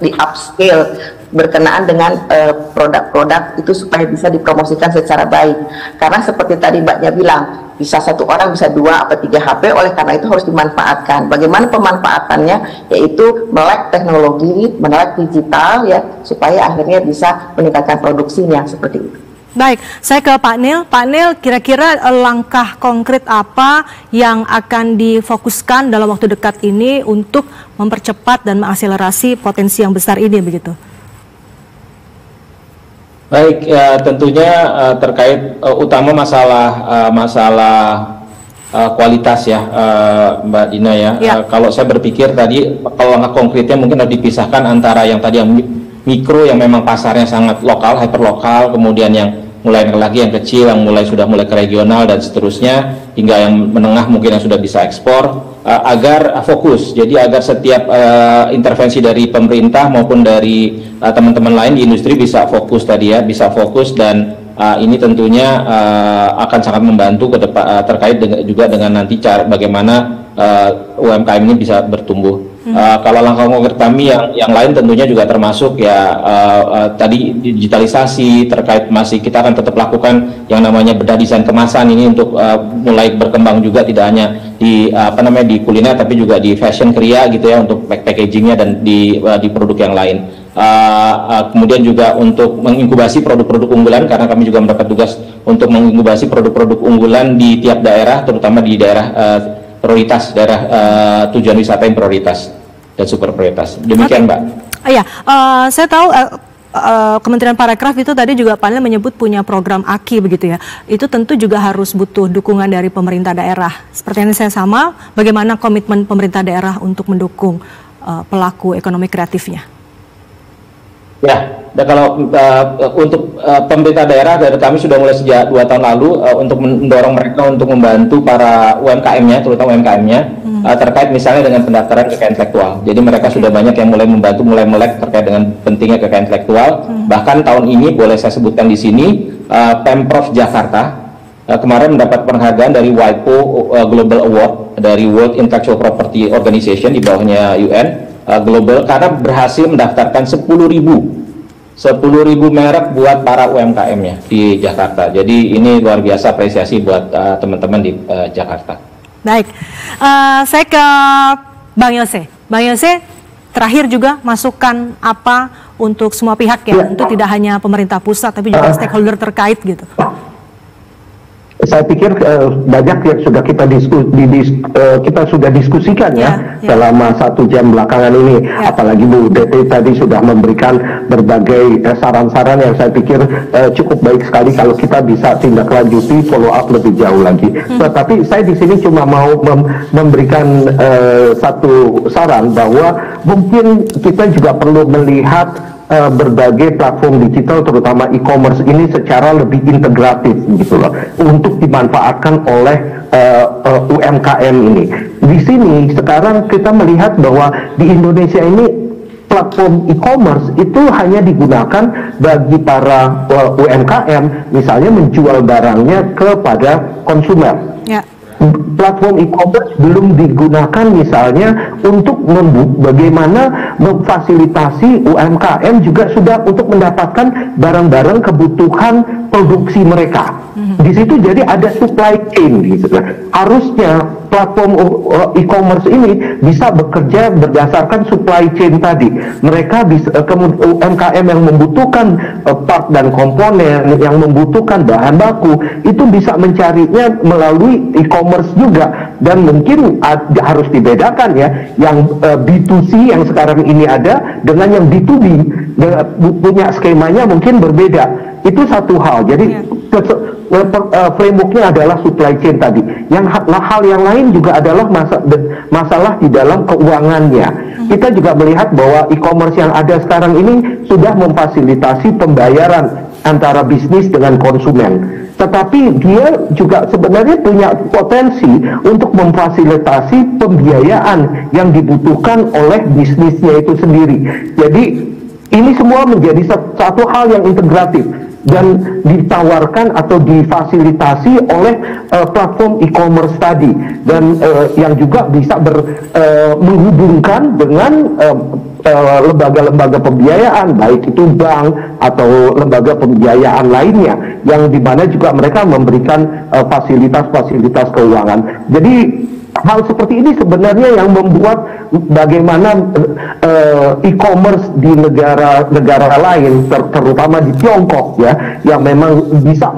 di upscale berkenaan dengan produk-produk itu supaya bisa dipromosikan secara baik. Karena seperti tadi Mbaknya bilang, bisa satu orang bisa 2 atau 3 HP, oleh karena itu harus dimanfaatkan. Bagaimana pemanfaatannya? Yaitu melek teknologi, melek digital ya, supaya akhirnya bisa meningkatkan produksinya seperti itu. Baik, saya ke Pak Nil. Pak Nil, kira-kira langkah konkret apa yang akan difokuskan dalam waktu dekat ini untuk mempercepat dan mengakselerasi potensi yang besar ini begitu? Baik, ya, tentunya terkait utama masalah kualitas ya, Mbak Dina ya. Kalau saya berpikir tadi, kalau langkah konkretnya mungkin harus dipisahkan antara yang tadi yang mikro yang memang pasarnya sangat lokal, hyperlokal, kemudian yang mulai lagi yang kecil, yang sudah mulai ke regional dan seterusnya, hingga yang menengah mungkin yang sudah bisa ekspor, agar fokus. Jadi agar setiap intervensi dari pemerintah maupun dari teman-teman lain di industri bisa fokus tadi ya, bisa fokus, dan ini tentunya akan sangat membantu ke depan terkait juga dengan nanti bagaimana UMKM ini bisa bertumbuh. Kalau langkah konkret kami yang lain tentunya juga termasuk ya tadi digitalisasi, terkait masih kita akan tetap lakukan yang namanya bedah desain kemasan ini untuk mulai berkembang juga, tidak hanya di di kuliner tapi juga di fashion kriya gitu ya, untuk packagingnya dan di produk yang lain. Kemudian juga untuk menginkubasi produk-produk unggulan, karena kami juga mendapat tugas untuk menginkubasi produk-produk unggulan di tiap daerah, terutama di daerah prioritas, daerah tujuan wisata yang prioritas dan super prioritas. Demikian Mbak. Iya, saya tahu Kementerian Parekraf itu tadi juga panel menyebut punya program AKI begitu ya. Itu tentu juga harus butuh dukungan dari pemerintah daerah. Seperti yang saya sama, bagaimana komitmen pemerintah daerah untuk mendukung pelaku ekonomi kreatifnya? Ya, dan kalau untuk pemerintah daerah, dari kami sudah mulai sejak 2 tahun lalu untuk mendorong mereka untuk membantu para UMKM-nya, terutama UMKM-nya terkait misalnya dengan pendaftaran kekayaan intelektual. Jadi mereka sudah banyak yang mulai membantu, mulai melek terkait dengan pentingnya kekayaan intelektual. Bahkan tahun ini boleh saya sebutkan di sini, Pemprov Jakarta kemarin mendapat penghargaan dari WIPO Global Award dari World Intellectual Property Organization, di bawahnya UN Global, karena berhasil mendaftarkan 10.000 merek buat para UMKM-nya di Jakarta. Jadi ini luar biasa apresiasi buat teman-teman di Jakarta. Baik, saya ke Bang Yose. Bang Yose, terakhir juga masukan apa untuk semua pihak ya, tentu tidak hanya pemerintah pusat tapi juga stakeholder terkait gitu. Saya pikir banyak yang sudah kita diskusikan ya selama 1 jam belakangan ini. Apalagi Bu Dete tadi sudah memberikan berbagai saran-saran yang saya pikir cukup baik sekali kalau kita bisa tindak lanjuti, follow up lebih jauh lagi. Tapi saya di sini cuma mau memberikan satu saran bahwa mungkin kita juga perlu melihat berbagai platform digital, terutama e-commerce ini secara lebih integratif gitu loh, untuk dimanfaatkan oleh UMKM ini. Di sini sekarang kita melihat bahwa di Indonesia ini platform e-commerce itu hanya digunakan bagi para UMKM, misalnya menjual barangnya kepada konsumen. Platform e-commerce belum digunakan misalnya untuk bagaimana memfasilitasi UMKM juga sudah untuk mendapatkan barang-barang kebutuhan produksi mereka. Di situ jadi ada supply chain gitu. Harusnya platform e-commerce ini bisa bekerja berdasarkan supply chain tadi. Mereka bisa UMKM yang membutuhkan part dan komponen, yang membutuhkan bahan baku, itu bisa mencarinya melalui e-commerce juga. Dan mungkin harus dibedakan ya, yang B2C yang sekarang ini ada dengan yang B2B, punya skemanya mungkin berbeda. Itu satu hal. Jadi frameworknya adalah supply chain tadi. Hal yang lain juga adalah masalah di dalam keuangannya. Kita juga melihat bahwa e-commerce yang ada sekarang ini sudah memfasilitasi pembayaran antara bisnis dengan konsumen. tetapi dia juga sebenarnya punya potensi untuk memfasilitasi pembiayaan yang dibutuhkan oleh bisnisnya itu sendiri. Jadi ini semua menjadi satu hal yang integratif dan ditawarkan atau difasilitasi oleh platform e-commerce tadi, dan yang juga bisa menghubungkan dengan lembaga-lembaga pembiayaan, baik itu bank atau lembaga pembiayaan lainnya, yang dimana juga mereka memberikan fasilitas-fasilitas keuangan. Jadi hal seperti ini sebenarnya yang membuat bagaimana e-commerce di negara-negara lain, terutama di Tiongkok ya, yang memang bisa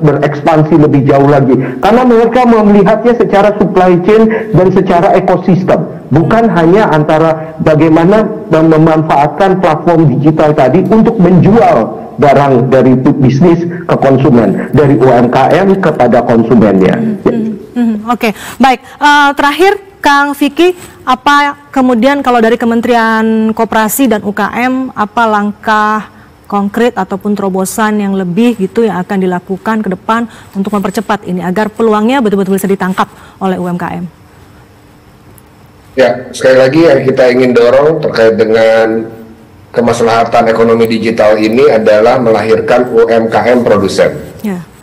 berekspansi lebih jauh lagi, karena mereka melihatnya secara supply chain dan secara ekosistem, bukan hanya antara bagaimana memanfaatkan platform digital tadi untuk menjual barang dari bisnis ke konsumen, dari UMKM kepada konsumennya. Oke, baik. Terakhir, Kang Vicky, apa kemudian kalau dari Kementerian Koperasi dan UKM, apa langkah konkret ataupun terobosan yang lebih gitu yang akan dilakukan ke depan untuk mempercepat ini agar peluangnya betul-betul bisa ditangkap oleh UMKM? Ya, sekali lagi yang kita ingin dorong terkait dengan kemaslahatan ekonomi digital ini adalah melahirkan UMKM produsen.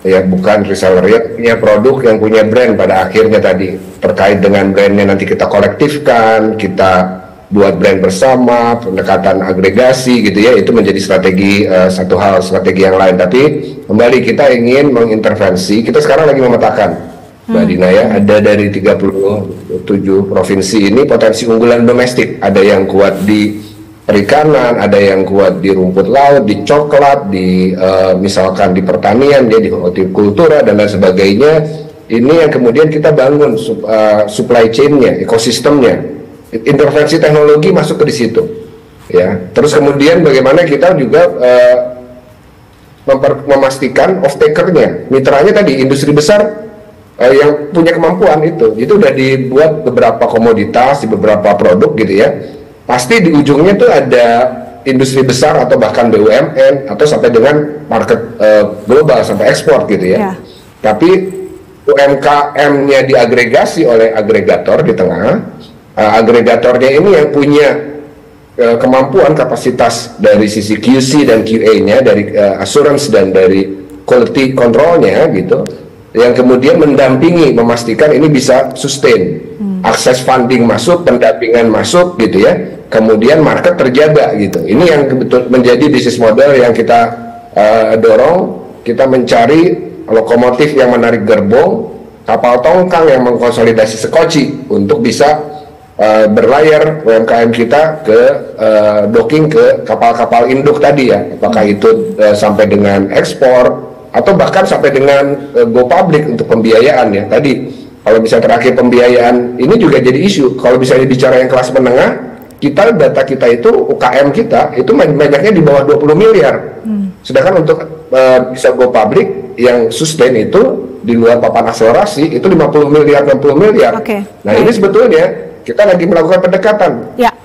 Ya, bukan reseller, ya punya produk yang punya brand pada akhirnya tadi. Terkait dengan brandnya nanti kita kolektifkan, kita buat brand bersama, pendekatan agregasi gitu ya, itu menjadi strategi strategi yang lain. Tapi kembali kita ingin mengintervensi, kita sekarang lagi memetakan, Mbak Dina ya, ada dari 37 provinsi ini potensi unggulan domestik, ada yang kuat di perikanan, ada yang kuat di rumput laut, di coklat, di misalkan di pertanian, di hortikultura dan lain sebagainya. Ini yang kemudian kita bangun supply chain-nya, ekosistemnya, intervensi teknologi masuk ke di situ, ya. Terus kemudian bagaimana kita juga memastikan off-taker-nya, mitranya tadi industri besar yang punya kemampuan itu udah dibuat beberapa komoditas di beberapa produk gitu ya. Pasti di ujungnya tuh ada industri besar atau bahkan BUMN atau sampai dengan market global sampai ekspor gitu ya. Tapi UMKM-nya diagregasi oleh agregator di tengah. Agregatornya ini yang punya kemampuan kapasitas dari sisi QC dan QA-nya, dari assurance dan dari quality control-nya gitu. Yang kemudian mendampingi, memastikan ini bisa sustain. Akses funding masuk, pendampingan masuk gitu ya, kemudian market terjaga gitu. Ini yang betul menjadi bisnis model yang kita dorong. Kita mencari lokomotif yang menarik gerbong, kapal tongkang yang mengkonsolidasi sekoci untuk bisa berlayar UMKM kita ke docking ke kapal-kapal induk tadi ya. Apakah itu sampai dengan ekspor atau bahkan sampai dengan go public untuk pembiayaan ya tadi. Kalau misalnya terakhir pembiayaan, ini juga jadi isu. Kalau misalnya bicara yang kelas menengah, data kita itu, UKM kita, itu banyaknya di bawah 20 miliar. Sedangkan untuk bisa go public, yang sustain itu, di luar papan akselerasi, itu 50 miliar, 60 miliar. Nah ini sebetulnya, kita lagi melakukan pendekatan.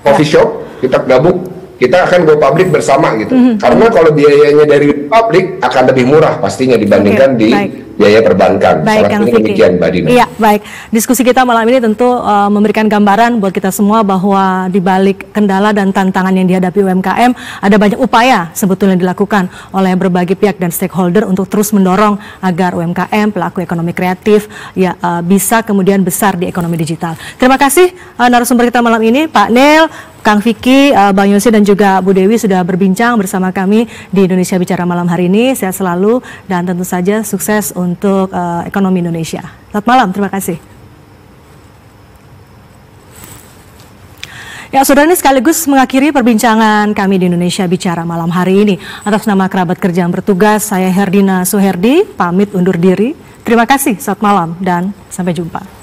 Coffee shop, kita gabung, kita akan go public bersama gitu. Karena kalau biayanya dari public, akan lebih murah pastinya dibandingkan di biaya perbankan. Baik, Kang Vicky. Demikian, Mbak Dina. Iya, baik. Diskusi kita malam ini tentu memberikan gambaran buat kita semua bahwa di balik kendala dan tantangan yang dihadapi UMKM, ada banyak upaya sebetulnya dilakukan oleh berbagai pihak dan stakeholder untuk terus mendorong agar UMKM, pelaku ekonomi kreatif, ya bisa kemudian besar di ekonomi digital. Terima kasih narasumber kita malam ini, Pak Neil, Kang Vicky, Bang Yosi dan juga Bu Dewi sudah berbincang bersama kami di Indonesia Bicara malam hari ini. Sehat selalu dan tentu saja sukses untuk ekonomi Indonesia. Selamat malam, terima kasih. Ya, saudara, ini sekaligus mengakhiri perbincangan kami di Indonesia Bicara malam hari ini. Atas nama kerabat kerja yang bertugas, saya Herdina Suherdi, pamit undur diri. Terima kasih, selamat malam dan sampai jumpa.